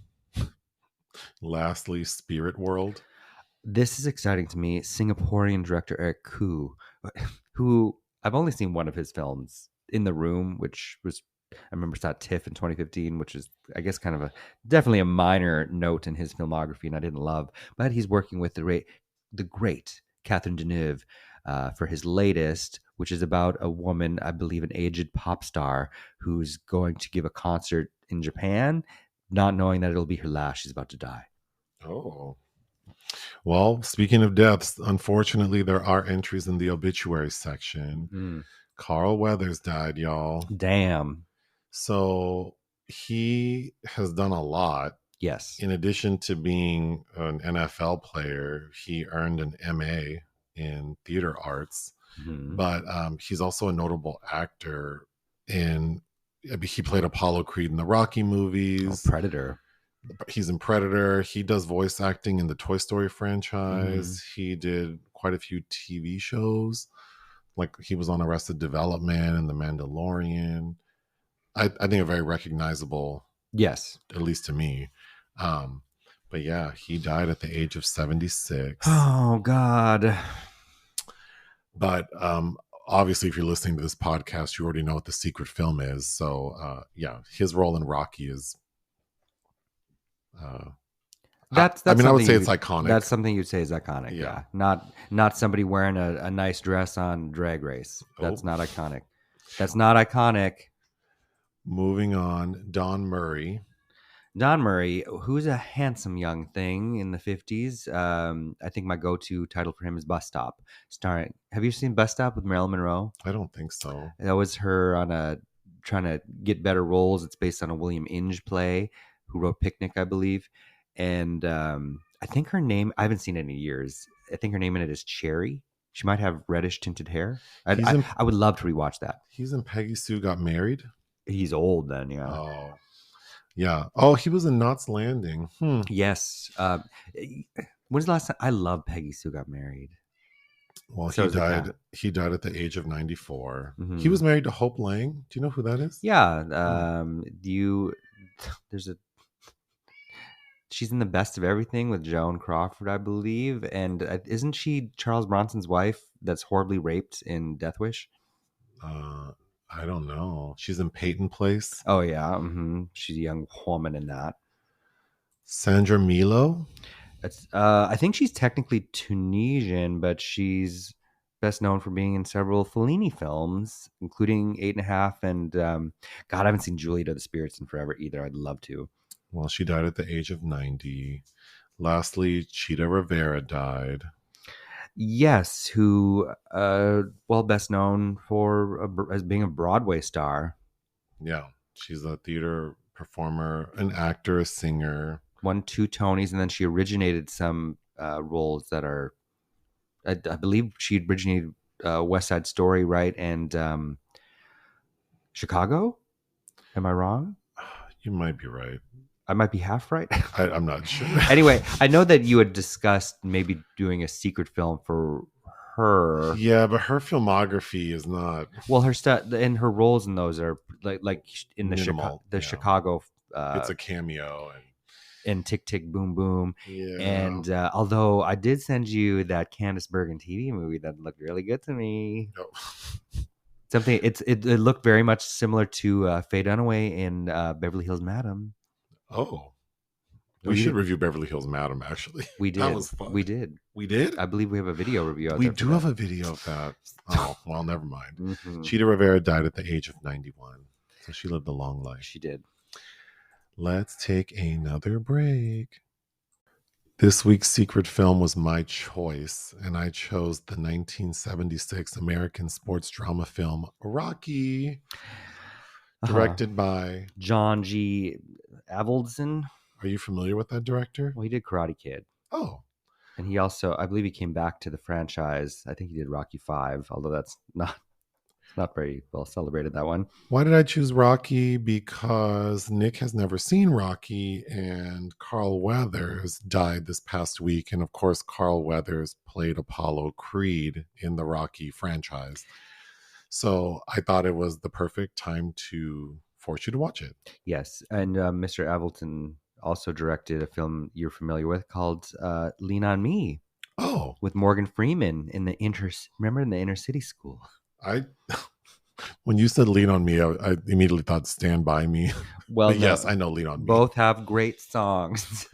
Lastly, Spirit World. This is exciting to me. Singaporean director Eric Koo, who I've only seen one of his films, In the Room, which was I remember saw TIFF in 2015, which is I guess kind of definitely a minor note in his filmography, and I didn't love. But he's working with the great Catherine Deneuve for his latest, which is about a woman, I believe, an aged pop star who's going to give a concert in Japan, not knowing that it'll be her last. She's about to die. Oh. Well, speaking of deaths, unfortunately, there are entries in the obituary section. Mm. Carl Weathers died, y'all. Damn. So he has done a lot. Yes. In addition to being an NFL player, he earned an MA in theater arts, but he's also a notable actor. He played Apollo Creed in the Rocky movies. Predator. He's in Predator. He does voice acting in the Toy Story franchise. He did quite a few TV shows. Like he was on Arrested Development and The Mandalorian. I think a very recognizable, yes, at least to me. But yeah, he died at the age of 76. Oh God. But obviously, if you're listening to this podcast, you already know what the secret film is. So yeah, his role in Rocky is. That's I would say it's iconic. That's something you'd say is iconic. Yeah. Not somebody wearing a nice dress on Drag Race. That's not iconic. That's not iconic. Moving on, Don Murray. Don Murray, who's a handsome young thing in the 50s. I think my go-to title for him is Bus Stop. Have you seen Bus Stop with Marilyn Monroe? I don't think so. That was her on trying to get better roles. It's based on a William Inge play, who wrote Picnic, I believe. And I think her name, I haven't seen it in years. I think her name in it is Cherry. She might have reddish tinted hair. I would love to rewatch that. He's in Peggy Sue Got Married. He's old then, yeah. Oh, yeah. Oh, he was in Knots Landing. Yes. When's the last time? I love Peggy Sue Got Married. Well, he died at the age of 94. He was married to Hope Lang. Do you know who that is? Yeah. She's in The Best of Everything with Joan Crawford, I believe. And isn't she Charles Bronson's wife that's horribly raped in Death Wish? I don't know. She's in Peyton Place. Oh, yeah. She's a young woman in that. Sandra Milo? I think she's technically Tunisian, but she's best known for being in several Fellini films, including Eight and a Half and God, I haven't seen Juliet of the Spirits in forever either. I'd love to. Well, she died at the age of 90. Lastly, Chita Rivera died. Yes, who well best known for as being a Broadway star. Yeah, she's a theater performer, an actor, a singer. Won 2 Tonys, and then she originated some roles that are, I believe she originated West Side Story, right? And Chicago. Am I wrong? You might be right. I might be half right. I'm not sure. Anyway, I know that you had discussed maybe doing a secret film for her. Yeah, but her filmography is not. Well, her stuff and her roles in those are like in the Minimal, yeah. Chicago. It's a cameo, and Tick Tick Boom Boom. yeah. And although I did send you that Candice Bergen TV movie that looked really good to me. Oh. Something it looked very much similar to Faye Dunaway in Beverly Hills Madam. Oh, we should review Beverly Hills Madam. Actually, we did. That was fun. We did. We did. I believe we have a video review. We do have a video of that. Oh, well, never mind. Mm-hmm. Chita Rivera died at the age of 91, so she lived a long life. She did. Let's take another break. This week's secret film was my choice, and I chose the 1976 American sports drama film Rocky, directed by John G. Avildsen. Are you familiar with that director? Well, he did Karate Kid. Oh. And he also, I believe he came back to the franchise. I think he did Rocky 5, although that's not very well celebrated, that one. Why did I choose Rocky? Because Nick has never seen Rocky, and Carl Weathers died this past week. And of course, Carl Weathers played Apollo Creed in the Rocky franchise. So I thought it was the perfect time to force you to watch it. Yes. And Mr. Avildsen also directed a film you're familiar with called Lean on Me. Oh. With Morgan Freeman in the inner city school. When you said Lean on Me, I immediately thought Stand By Me. Well, yes, I know Lean on Me. Both have great songs.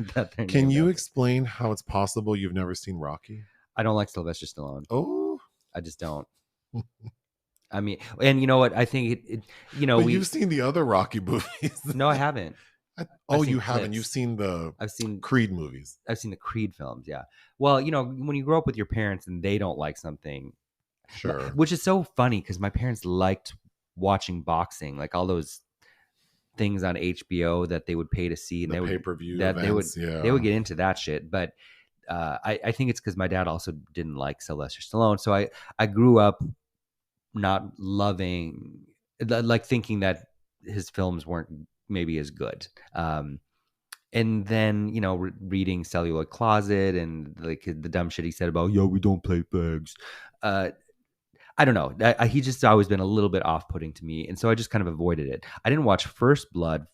Can you explain how it's possible you've never seen Rocky? I don't like Sylvester Stallone. Oh. I just don't. I mean, and you know what? I think but you've seen the other Rocky movies. No, I haven't. You haven't. You've seen I've seen Creed movies. I've seen the Creed films. Yeah. Well, when you grow up with your parents and they don't like something, sure, which is so funny because my parents liked watching boxing, like all those things on HBO that they would pay to see, and they would pay-per-view that events, they would get into that shit. But I think it's because my dad also didn't like Sylvester Stallone, so I grew up not loving, like thinking that his films weren't maybe as good. And then, reading Celluloid Closet and like the dumb shit he said about, we don't play fags. I don't know. He just always been a little bit off-putting to me. And so I just kind of avoided it. I didn't watch First Blood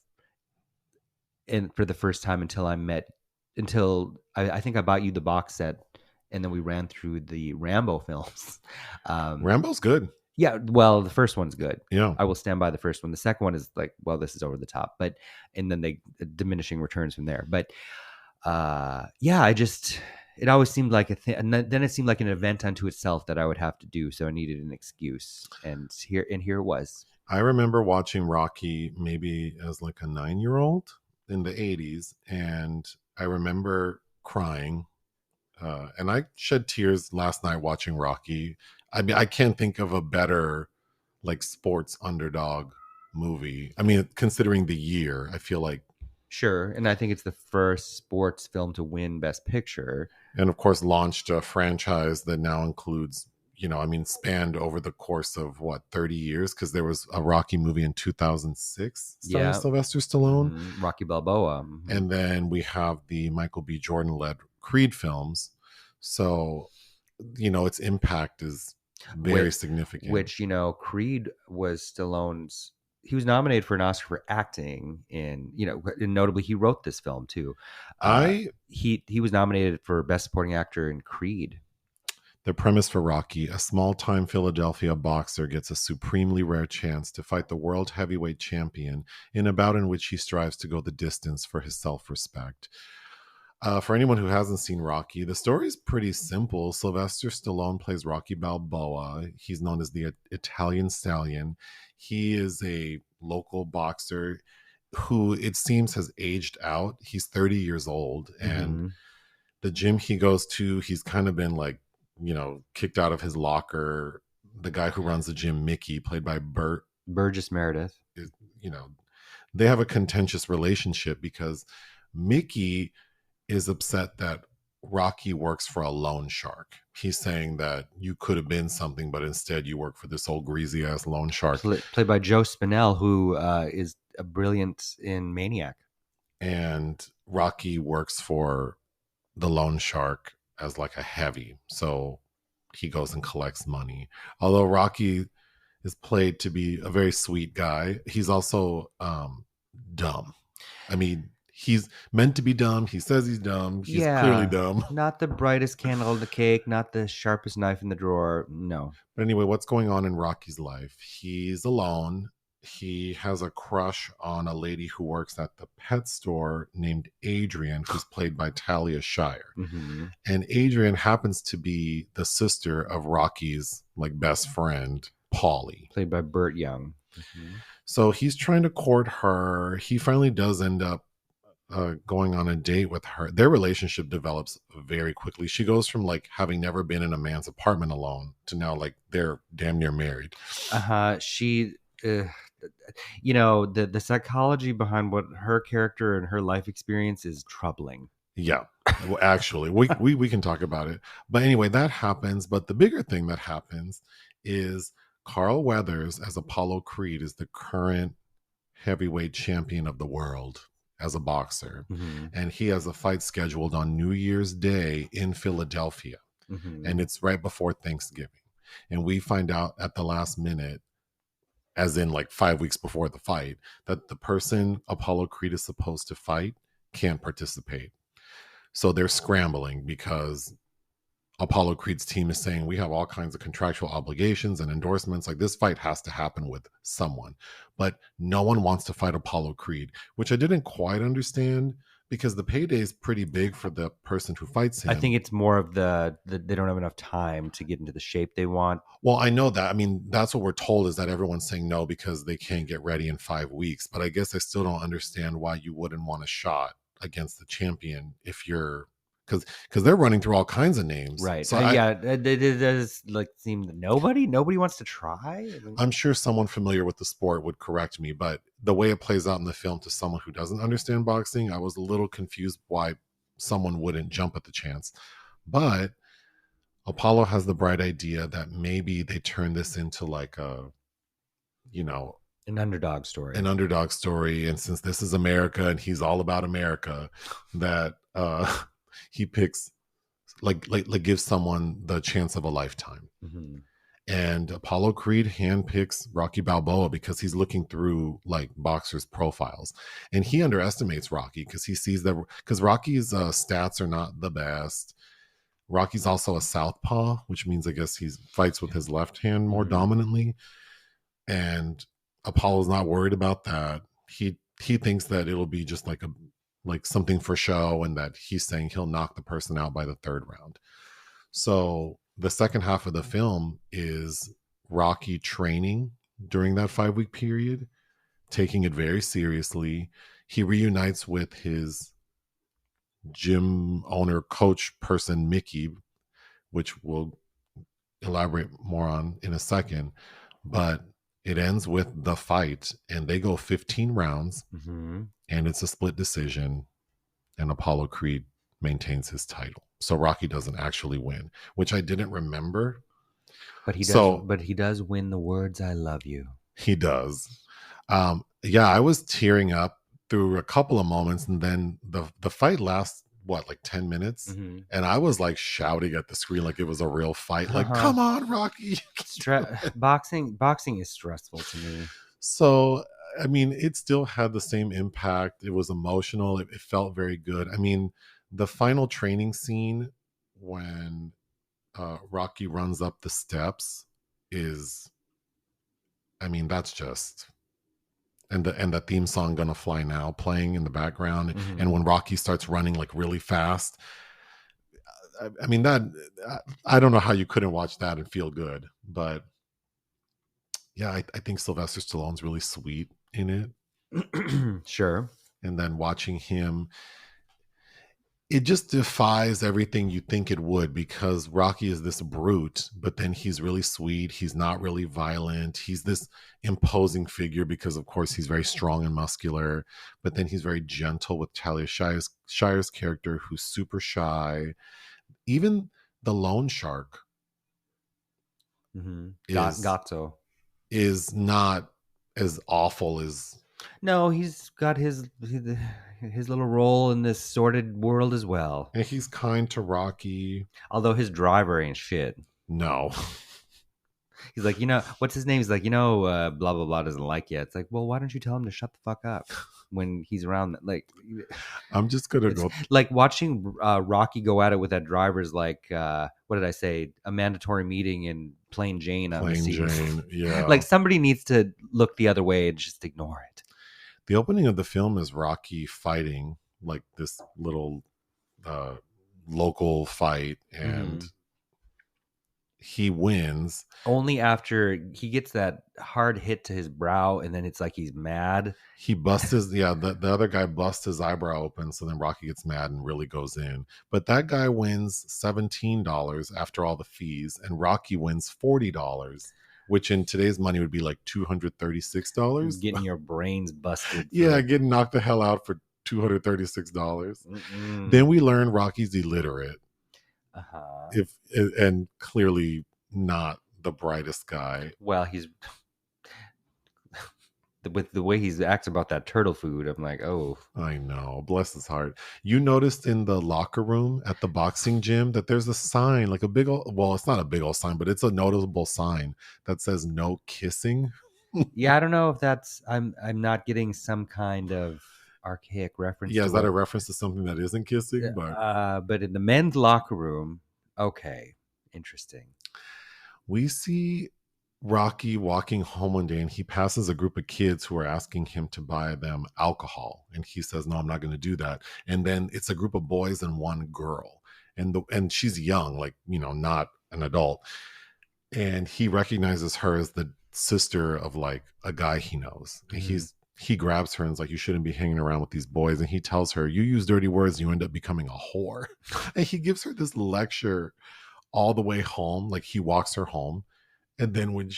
for the first time until I think I bought you the box set, and then we ran through the Rambo films. Rambo's good. Yeah, well, the first one's good. Yeah. I will stand by the first one. The second one is like, well, this is over the top. But, and then diminishing returns from there. But, it always seemed like a thing. And then it seemed like an event unto itself that I would have to do. So I needed an excuse. And here it was. I remember watching Rocky maybe as like a 9-year-old in the 80s. And I remember crying. And I shed tears last night watching Rocky. I mean, I can't think of a better like sports underdog movie. I mean, considering the year, I feel like. Sure. And I think it's the first sports film to win Best Picture. And of course, launched a franchise that now includes, spanned over the course of 30 years? Because there was a Rocky movie in 2006 starring Sylvester Stallone. Rocky Balboa. And then we have the Michael B. Jordan-led Creed films. So, its impact is very significant. Which, Creed was Stallone's. He was nominated for an Oscar for acting and notably he wrote this film too. He was nominated for Best Supporting Actor in Creed. The premise for Rocky: a small-time Philadelphia boxer gets a supremely rare chance to fight the world heavyweight champion in a bout in which he strives to go the distance for his self-respect. For anyone who hasn't seen Rocky, the story is pretty simple. Sylvester Stallone plays Rocky Balboa. He's known as the Italian Stallion. He is a local boxer who it seems has aged out. He's 30 years old, and Mm-hmm. the gym he goes to, he's kind of been like, kicked out of his locker. The guy who runs the gym, Mickey, played by Burt, Burgess Meredith. is, you know, they have a contentious relationship because Mickey is upset that Rocky works for a loan shark. He's saying that you could have been something, but instead you work for this old greasy ass loan shark. Played by Joe Spinell, who is a brilliant in Maniac. And Rocky works for the loan shark as like a heavy. So he goes and collects money. Although Rocky is played to be a very sweet guy, he's also dumb. I mean, he's meant to be dumb. He says he's dumb. He's clearly Yeah, dumb. not the brightest candle in the cake, not the sharpest knife in the drawer. No. But anyway, what's going on in Rocky's life? He's alone. He has a crush on a lady who works at the pet store named Adrian, who's played by Talia Shire. Mm-hmm. And Adrian happens to be the sister of Rocky's like best friend, Polly. Played by Burt Young. Mm-hmm. So he's trying to court her. He finally does end up going on a date with her. Their relationship develops very quickly. She goes from like having never been in a man's apartment alone to now like they're damn near married. She, the psychology behind what her character and her life experience is troubling. Yeah, well, actually, we can talk about it. But anyway, that happens. But the bigger thing that happens is Carl Weathers as Apollo Creed is the current heavyweight champion of the world as a boxer. Mm-hmm. And he has a fight scheduled on New Year's Day in Philadelphia. Mm-hmm. And it's right before Thanksgiving. And we find out at the last minute, as in like 5 weeks before the fight, that the person Apollo Creed is supposed to fight can't participate. So they're scrambling because Apollo Creed's team is saying we have all kinds of contractual obligations and endorsements. Like this fight has to happen with someone, but no one wants to fight Apollo Creed, which I didn't quite understand because the payday is pretty big for the person who fights him. I think it's more of the they don't have enough time to get into the shape they want. Well, I know that. I mean, that's what we're told is that everyone's saying no because they can't get ready in 5 weeks. But I guess I still don't understand why you wouldn't want a shot against the champion if you're because they're running through all kinds of names, Right. So it does like seem that nobody wants to try. I mean, I'm sure someone familiar with the sport would correct me, but the way it plays out in the film to someone who doesn't understand boxing, I was a little confused why someone wouldn't jump at the chance. But Apollo has the bright idea that maybe they turn this into like a, an underdog story. And since this is America and he's all about America, that he picks like gives someone the chance of a lifetime. Mm-hmm. And Apollo Creed handpicks Rocky Balboa because he's looking through like boxers' profiles, and he underestimates Rocky because he sees that because Rocky's stats are not the best. Rocky's also a southpaw, which means I guess he fights with his left hand more dominantly, and Apollo's not worried about that. He thinks that it'll be just like something for show, and that he's saying he'll knock the person out by the third round. So the second half of the film is Rocky training during that 5-week period, taking it very seriously. He reunites with his gym owner, coach person, Mickey, which we'll elaborate more on in a second. But it ends with the fight, and they go 15 rounds, and it's a split decision, and Apollo Creed maintains his title. So Rocky doesn't actually win, which I didn't remember. But he does. But he does win the words "I love you." He does. Yeah, I was tearing up through a couple of moments, and then the fight lasts like 10 minutes, and I was like shouting at the screen like it was a real fight. Like, come on, Rocky! Boxing is stressful to me. So I mean, it still had the same impact. It was emotional. It felt very good. I mean, the final training scene when Rocky runs up the steps is, I mean, that's just and the theme song "Gonna Fly Now" playing in the background, Mm-hmm. and when Rocky starts running like really fast. I mean that I don't know how you couldn't watch that and feel good, but yeah, I think Sylvester Stallone's really sweet in it, Sure. and then watching him, it just defies everything you think it would, because Rocky is this brute, but then he's really sweet. He's not really violent. He's this imposing figure because, of course, he's very strong and muscular, but then he's very gentle with Talia Shire's character, who's super shy. Even the loan shark Mm-hmm. is Gatto. is not as awful as, No, he's got his little role in this sordid world as well. and he's kind to Rocky. Although his driver ain't shit. No. He's like, what's his name? He's like, blah blah blah doesn't like you. It's like, well, why don't you tell him to shut the fuck up when he's around? Like, I'm just gonna it's go like watching Rocky go at it with that driver's like, what did I say? A mandatory meeting in Plain Jane on the Plain scene. Jane. Yeah. Like somebody needs to look the other way and just ignore it. The opening of the film is Rocky fighting like this little uh, local fight, and he wins. Only after he gets that hard hit to his brow, and then it's like he's mad. He busts his, yeah, the other guy busts his eyebrow open, so then Rocky gets mad and really goes in. But that guy wins $17 after all the fees, and Rocky wins $40, which in today's money would be like $236. Getting your brains busted. Yeah, getting knocked the hell out for $236. Mm-mm. Then we learn Rocky's illiterate. Uh-huh. And clearly not the brightest guy. Well, he's with the way he's acts about that turtle food. I'm like, oh, I know, bless his heart. You noticed in the locker room at the boxing gym that there's a sign, like a big old, well, it's not a big old sign, but it's a noticeable sign that says no kissing. yeah. I don't know if that's I'm not getting some kind of archaic reference. Yeah, to is that what, a reference to something that isn't kissing? but in the men's locker room, okay, interesting. We see Rocky walking home one day, and he passes a group of kids who are asking him to buy them alcohol, and he says, "No, I'm not going to do that." And then it's a group of boys and one girl, and she's young, like, not an adult, and he recognizes her as the sister of like a guy he knows. And he grabs her and is like, "You shouldn't be hanging around with these boys." And he tells her, "You use dirty words, and you end up becoming a whore." And he gives her this lecture all the way home. Like, he walks her home, and then when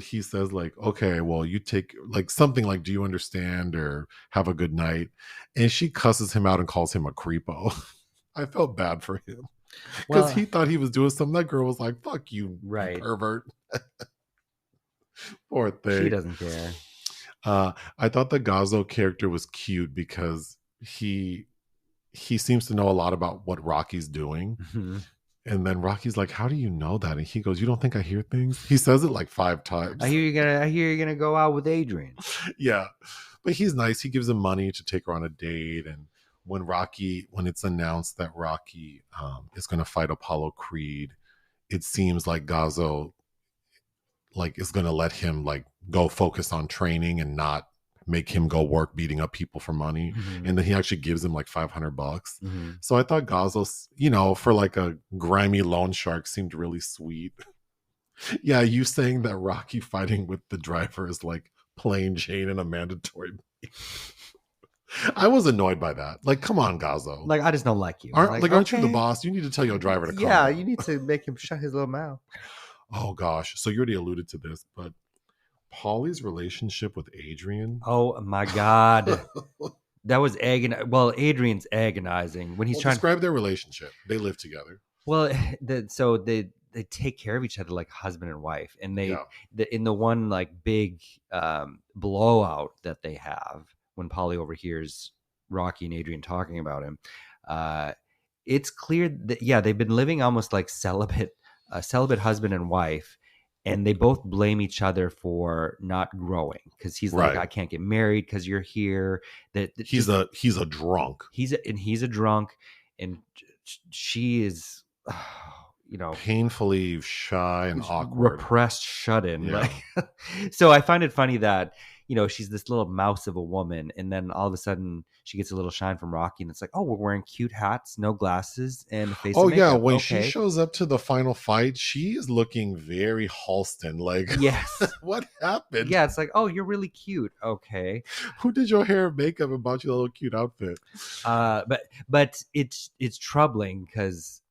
he says like, "Okay, well, you take," like something like, "Do you understand?" or "Have a good night," and she cusses him out and calls him a creepo. I felt bad for him because he thought he was doing something. That girl was like, "Fuck you, right, pervert." Poor thing. She doesn't care. I thought the Gazzo character was cute because he seems to know a lot about what Rocky's doing. Mm-hmm. And then Rocky's like, "How do you know that?" And he goes, "You don't think I hear things?" He says it like 5 times. I hear you're gonna go out with Adrian. Yeah, but he's nice. He gives him money to take her on a date. And when it's announced that Rocky is going to fight Apollo Creed, it seems like Gazzo like is going to let him like go focus on training and not make him go work beating up people for money. Mm-hmm. And then he actually gives him like $500. Mm-hmm. So I thought Gazzo's, for like a grimy loan shark, seemed really sweet. Yeah, you saying that Rocky fighting with the driver is like Plain Jane and a mandatory. I was annoyed by that. Like, come on, Gazzo. Like, I just don't like you. Aren't you the boss? You need to tell your driver to calm down. You need to make him shut his little mouth. Oh gosh, so you already alluded to this, but Paulie's relationship with Adrian. Oh my God. That was Well, Adrian's agonizing when he's trying to describe their relationship. They live together. Well, so they take care of each other like husband and wife, and in the one like big blowout that they have when Paulie overhears Rocky and Adrian talking about him, it's clear that they've been living almost like celibate husband and wife, and they both blame each other for not growing because he's like, "I can't get married because you're here." That he's a drunk. He's a drunk, and she is, painfully shy and awkward, repressed, shut in. Yeah. Like, so I find it funny that she's this little mouse of a woman, and then all of a sudden she gets a little shine from Rocky, and it's like, oh, we're wearing cute hats, no glasses, and a face Oh of yeah, makeup. when she Okay. shows up to the final fight, she is looking very Halston. Like, Yes. what happened? Yeah, it's like, oh, you're really cute. Okay. Who did your hair and makeup and bought you a little cute outfit? But it's troubling because,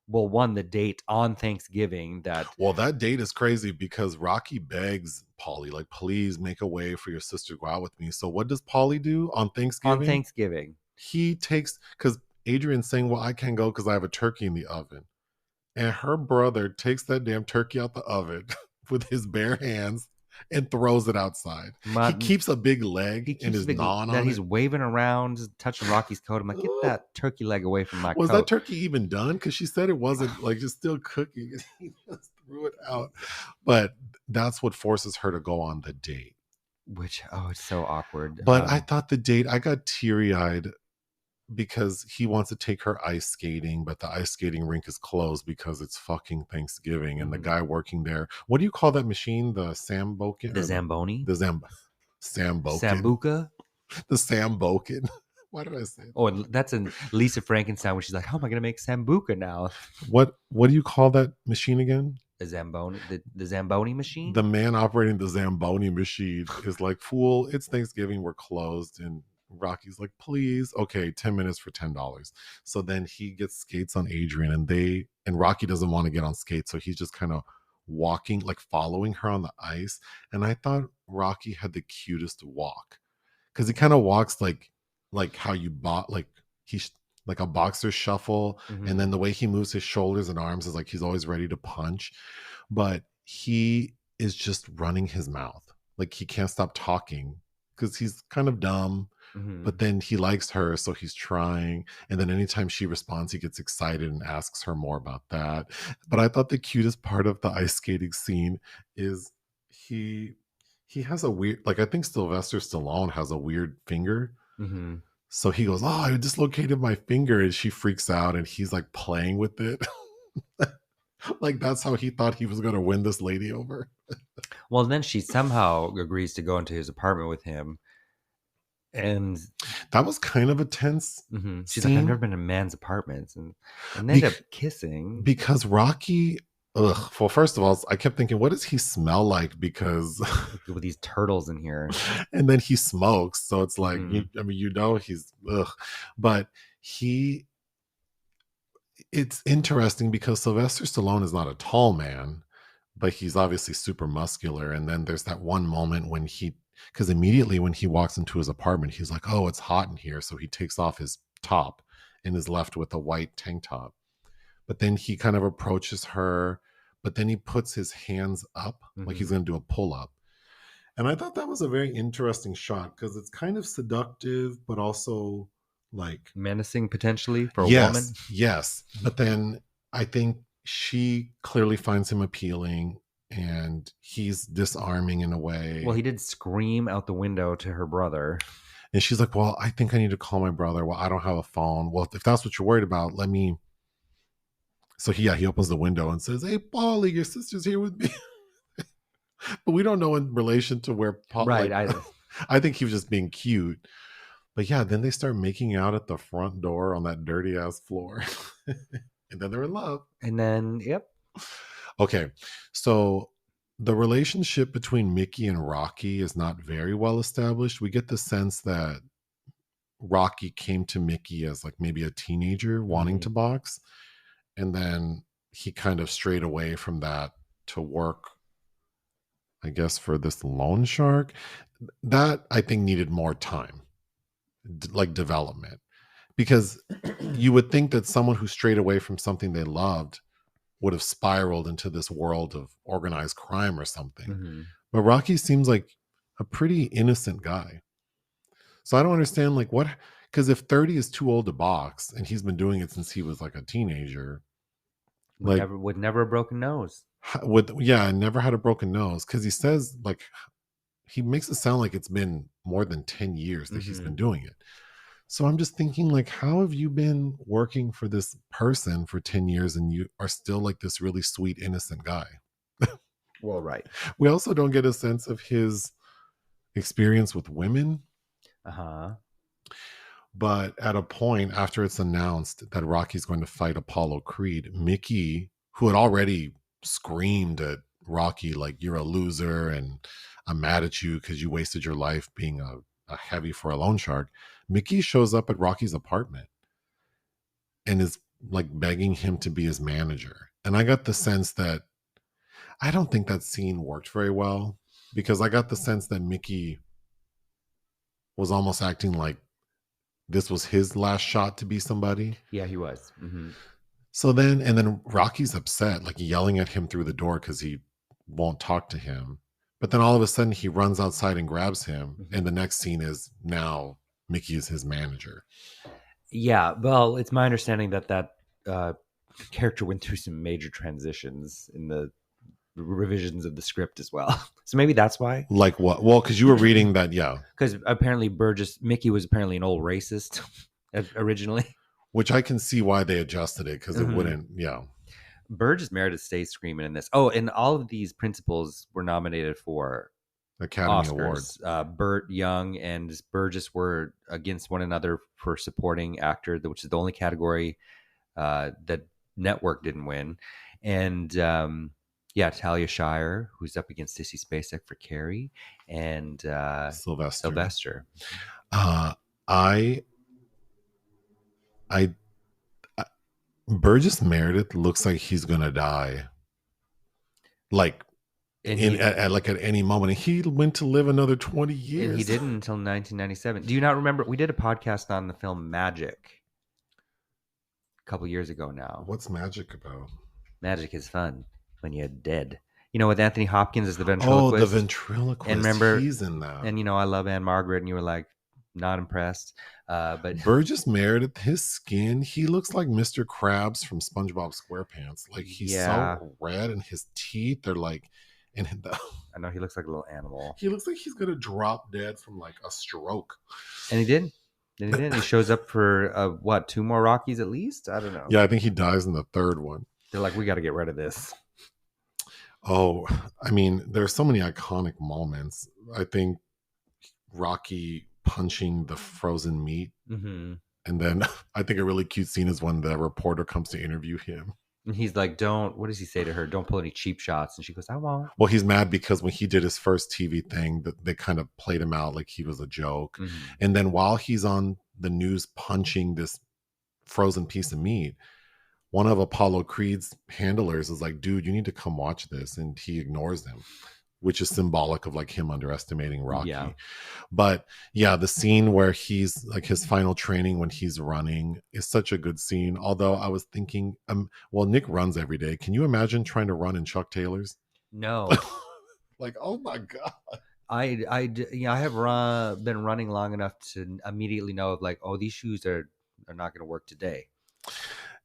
well, one, the date on Thanksgiving that Well, that date is crazy because Rocky begs Polly, like, please make a way for your sister to go out with me. So what does Polly do on on Thanksgiving? Thanksgiving. He takes, because Adrian's saying, well, I can't go because I have a turkey in the oven. And her brother takes that damn turkey out the oven with his bare hands and throws it outside. He My, keeps a big leg he and keeps is big gnawing that on he's it. waving around, just touching Rocky's coat. I'm like, get that turkey leg away from my Was that coat. turkey even done? Because she said it wasn't, like, just still cooking. He just threw it out. But that's what forces her to go on the date. Which, oh, it's so awkward. But I thought the date, I got teary-eyed because he wants to take her ice skating, but the ice skating rink is closed because it's fucking Thanksgiving. And the guy working there, what do you call that machine? The Sambokin? The Zamboni? The Sambokin. Sambuca? The Sambokin. Why did I say that? Oh, and that's in Lisa Frankenstein when she's like, how am I going to make Sambuca now? What do you call that machine again? The Zamboni, the Zamboni machine? The man operating the Zamboni machine is like, fool, it's Thanksgiving, we're closed. And Rocky's like, please, okay, 10 minutes for $10. So then he gets skates on Adrian, and Rocky doesn't want to get on skates, so he's just kind of walking, like following her on the ice. And I thought Rocky had the cutest walk because he kind of walks like how you bought, like he's like a boxer shuffle, and then the way he moves his shoulders and arms is like he's always ready to punch, but he is just running his mouth, like he can't stop talking because he's kind of dumb. But then he likes her, so he's trying. And then anytime she responds, he gets excited and asks her more about that. But I thought the cutest part of the ice skating scene is he has a weird, like, I think Sylvester Stallone has a weird finger. So he goes, oh, I dislocated my finger. And she freaks out and he's like playing with it. Like that's how he thought he was going to win this lady over. Well, then she somehow agrees to go into his apartment with him. And that was kind of a tense she's scene. like, I've never been in a man's apartments. And they end up kissing. Because Rocky, well, first of all, I kept thinking, what does he smell like? Because with these turtles in here. And then he smokes. So it's like, he's, but it's interesting because Sylvester Stallone is not a tall man, but he's obviously super muscular. And then there's that one moment when because immediately when he walks into his apartment, he's like, oh, it's hot in here. So he takes off his top and is left with a white tank top. But then he kind of approaches her, but then he puts his hands up like he's going to do a pull up. And I thought that was a very interesting shot because it's kind of seductive, but also like menacing potentially for a woman. Yes. But then I think she clearly finds him appealing and he's disarming in a way. Well, he did scream out the window to her brother. And she's like, well, I think I need to call my brother. Well, I don't have a phone. Well, if that's what you're worried about, let me. So he opens the window and says, hey, Paulie, your sister's here with me. But we don't know in relation to where Paul. Right. Like, I think he was just being cute. But yeah, then they start making out at the front door on that dirty ass floor. And then they're in love. And then, yep. Okay. So the relationship between Mickey and Rocky is not very well established. We get the sense that Rocky came to Mickey as like maybe a teenager wanting to box. And then he kind of strayed away from that to work, I guess, for this loan shark. That I think needed more time, like development, because you would think that someone who strayed away from something they loved would have spiraled into this world of organized crime or something. But Rocky seems like a pretty innocent guy. So I don't understand, like, what, because if 30 is too old to box and he's been doing it since he was like a teenager, with never a broken nose. Never had a broken nose. Because he says, like, he makes it sound like it's been more than 10 years that he's been doing it. So I'm just thinking, like, how have you been working for this person for 10 years and you are still like this really sweet, innocent guy? Well, right. We also don't get a sense of his experience with women. Uh-huh. But at a point after it's announced that Rocky's going to fight Apollo Creed, Mickey, who had already screamed at Rocky, like, you're a loser and I'm mad at you because you wasted your life being a heavy for a loan shark. Mickey shows up at Rocky's apartment and is like begging him to be his manager. And I got the sense that I don't think that scene worked very well because I got the sense that Mickey was almost acting like this was his last shot to be somebody. Yeah, he was. Mm-hmm. So then, and then Rocky's upset, like yelling at him through the door because he won't talk to him. But then all of a sudden, he runs outside and grabs him. Mm-hmm. And the next scene is now Mickey is his manager. Yeah, well, it's my understanding that uh, character went through some major transitions in the revisions of the script as well. So maybe that's why. Like what? Well, because you were reading that, yeah. Because apparently Mickey was apparently an old racist originally. Which I can see why they adjusted it because it wouldn't, yeah. Burgess Meredith stays screaming in this. Oh, and all of these principals were nominated for Academy Oscars. Award. Burt Young and Burgess were against one another for supporting actor, which is the only category that Network didn't win. And yeah, Talia Shire, who's up against Sissy Spacek for Carrie, and Sylvester. I Burgess Meredith looks like he's gonna die. Like at any moment. And he went to live another 20 years. And he didn't until 1997. Do you not remember? We did a podcast on the film Magic a couple years ago now. What's Magic about? Magic is fun when you're dead. You know, with Anthony Hopkins as the ventriloquist. Oh, the ventriloquist. And remember, he's in that. And, you know, I love Anne Margaret, and you were like, not impressed. But Burgess Meredith, his skin, he looks like Mr. Krabs from SpongeBob SquarePants. Like, he's so red, and his teeth, they're like... And I know he looks like a little animal. He looks like he's gonna drop dead from like a stroke. And he did. And he did. He shows up for 2 more Rockies at least. I don't know. Yeah, I think he dies in the third one. They're like, we got to get rid of this. Oh, I mean, there's so many iconic moments. I think Rocky punching the frozen meat, and then I think a really cute scene is when the reporter comes to interview him. And he's like, what does he say to her? Don't pull any cheap shots. And she goes, I won't. Well, he's mad because when he did his first TV thing, they kind of played him out like he was a joke. And then while he's on the news punching this frozen piece of meat, one of Apollo Creed's handlers is like, dude, you need to come watch this. And he ignores them, which is symbolic of like him underestimating Rocky. Yeah. But yeah, the scene where he's like his final training when he's running is such a good scene. Although I was thinking, well, Nick runs every day. Can you imagine trying to run in Chuck Taylor's? No. Like, oh my God. I have been running long enough to immediately know of like, oh, these shoes are not going to work today.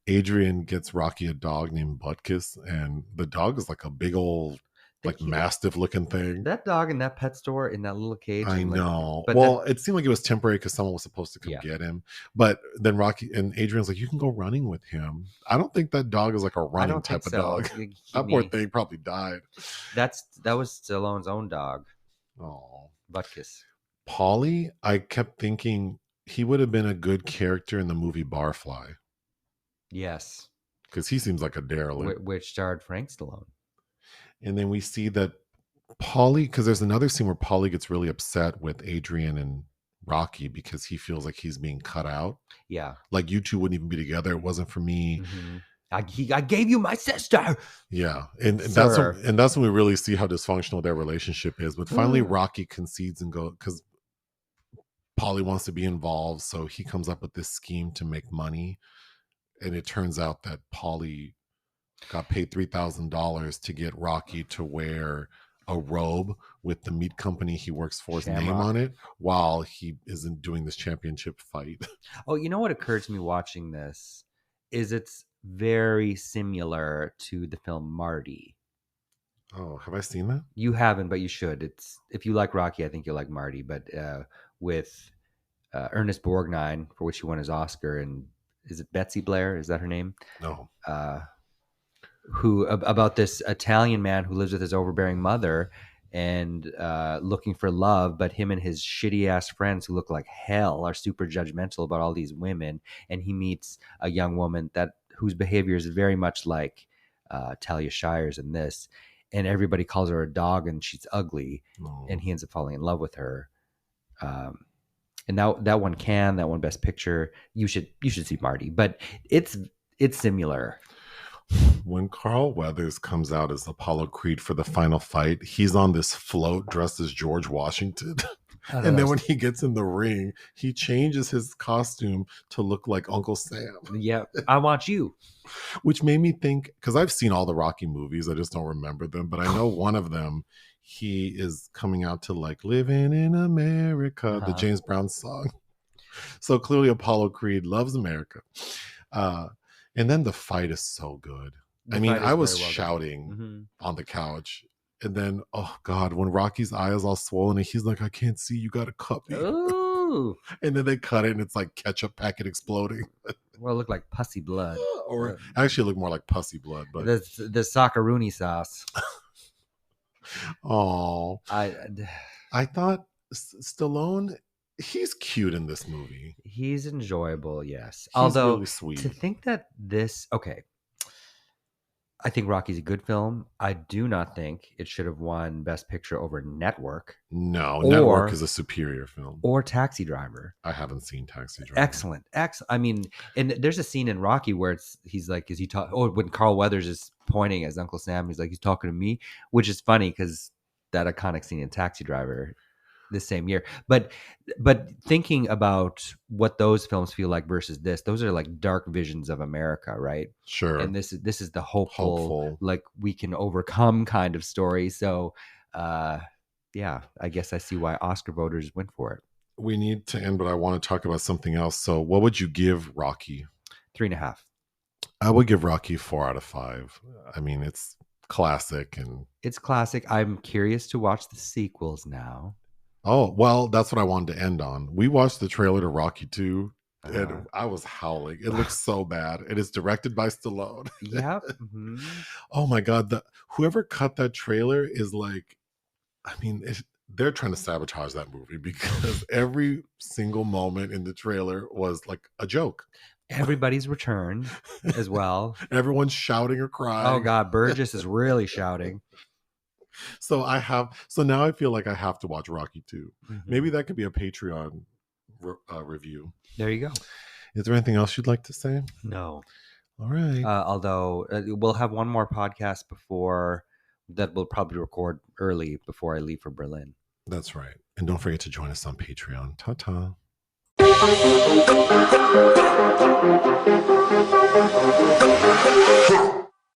Adrian gets Rocky a dog named Butkus, and the dog is like a big old like mastiff looking thing. That dog in that pet store in that little cage. I know. Like, well, it seemed like it was temporary because someone was supposed to come get him. But then Rocky and Adrian's like, you can go running with him. I don't think that dog is like a running type of dog. That poor thing probably died. That was Stallone's own dog. Oh, Butkus. Paulie, I kept thinking he would have been a good character in the movie Barfly. Yes. Because he seems like a derelict. Which starred Frank Stallone. And then we see that Paulie, because there's another scene where Paulie gets really upset with Adrian and Rocky because he feels like he's being cut out. Yeah. Like, you two wouldn't even be together. It wasn't for me. I gave you my sister. Yeah. And that's when we really see how dysfunctional their relationship is. But finally, Rocky concedes and goes, because Paulie wants to be involved. So he comes up with this scheme to make money. And it turns out that Paulie got paid $3,000 to get Rocky to wear a robe with the meat company he works for's name on it while he isn't doing this championship fight. Oh, you know what occurred to me watching this is it's very similar to the film Marty. Oh, have I seen that? You haven't, but you should. It's if you like Rocky, I think you'll like Marty. But with Ernest Borgnine, for which he won his Oscar, and is it Betsy Blair? Is that her name? No. Who about this Italian man who lives with his overbearing mother, and looking for love, but him and his shitty ass friends who look like hell are super judgmental about all these women, and he meets a young woman that whose behavior is very much like Talia Shire's in this, and everybody calls her a dog and she's ugly, and he ends up falling in love with her. And that one Best Picture. You should see Marty, but it's similar. When Carl Weathers comes out as Apollo Creed for the final fight, he's on this float dressed as George Washington. And then when he gets in the ring, he changes his costume to look like Uncle Sam. Yeah, I want you. Which made me think, because I've seen all the Rocky movies, I just don't remember them, but I know one of them, he is coming out to like Living in America, the James Brown song. So clearly Apollo Creed loves America. And then the fight is so good. I mean, I was shouting on the couch. And then, oh God, when Rocky's eye is all swollen and he's like, I can't see, you got to cut me. Ooh. And then they cut it and it's like ketchup packet exploding. Well, it looked like pussy blood. Or actually it looked more like pussy blood. But the Socceroonie sauce. Oh. I thought Stallone, he's cute in this movie. He's enjoyable, yes. He's although really sweet. To think that I think Rocky's a good film. I do not think it should have won Best Picture over Network. No, Network is a superior film. Or Taxi Driver. I haven't seen Taxi Driver. Excellent. I mean, and there's a scene in Rocky where he's like, is he talking? Oh, when Carl Weathers is pointing as Uncle Sam, he's like, he's talking to me, which is funny because that iconic scene in Taxi Driver this same year. But thinking about what those films feel like versus this, those are like dark visions of America, right? Sure. And this is the hopeful, like we can overcome kind of story. So yeah, I guess I see why Oscar voters went for it. We need to end, but I want to talk about something else. So what would you give Rocky? 3.5. I would give Rocky 4 out of 5. I mean, it's classic. It's classic. I'm curious to watch the sequels now. Oh, well, that's what I wanted to end on. We watched the trailer to Rocky 2, and I was howling. It looks so bad. It is directed by Stallone. Yep. Mm-hmm. Oh, my God. Whoever cut that trailer is like, I mean, they're trying to sabotage that movie because every single moment in the trailer was like a joke. Everybody's returned as well. Everyone's shouting or crying. Oh, God. Burgess is really shouting. So now I feel like I have to watch Rocky 2. Mm-hmm. Maybe that could be a Patreon review. There you go. Is there anything else you'd like to say? No. All right. Although we'll have one more podcast that we'll probably record early before I leave for Berlin. That's right. And don't forget to join us on Patreon. Ta-ta.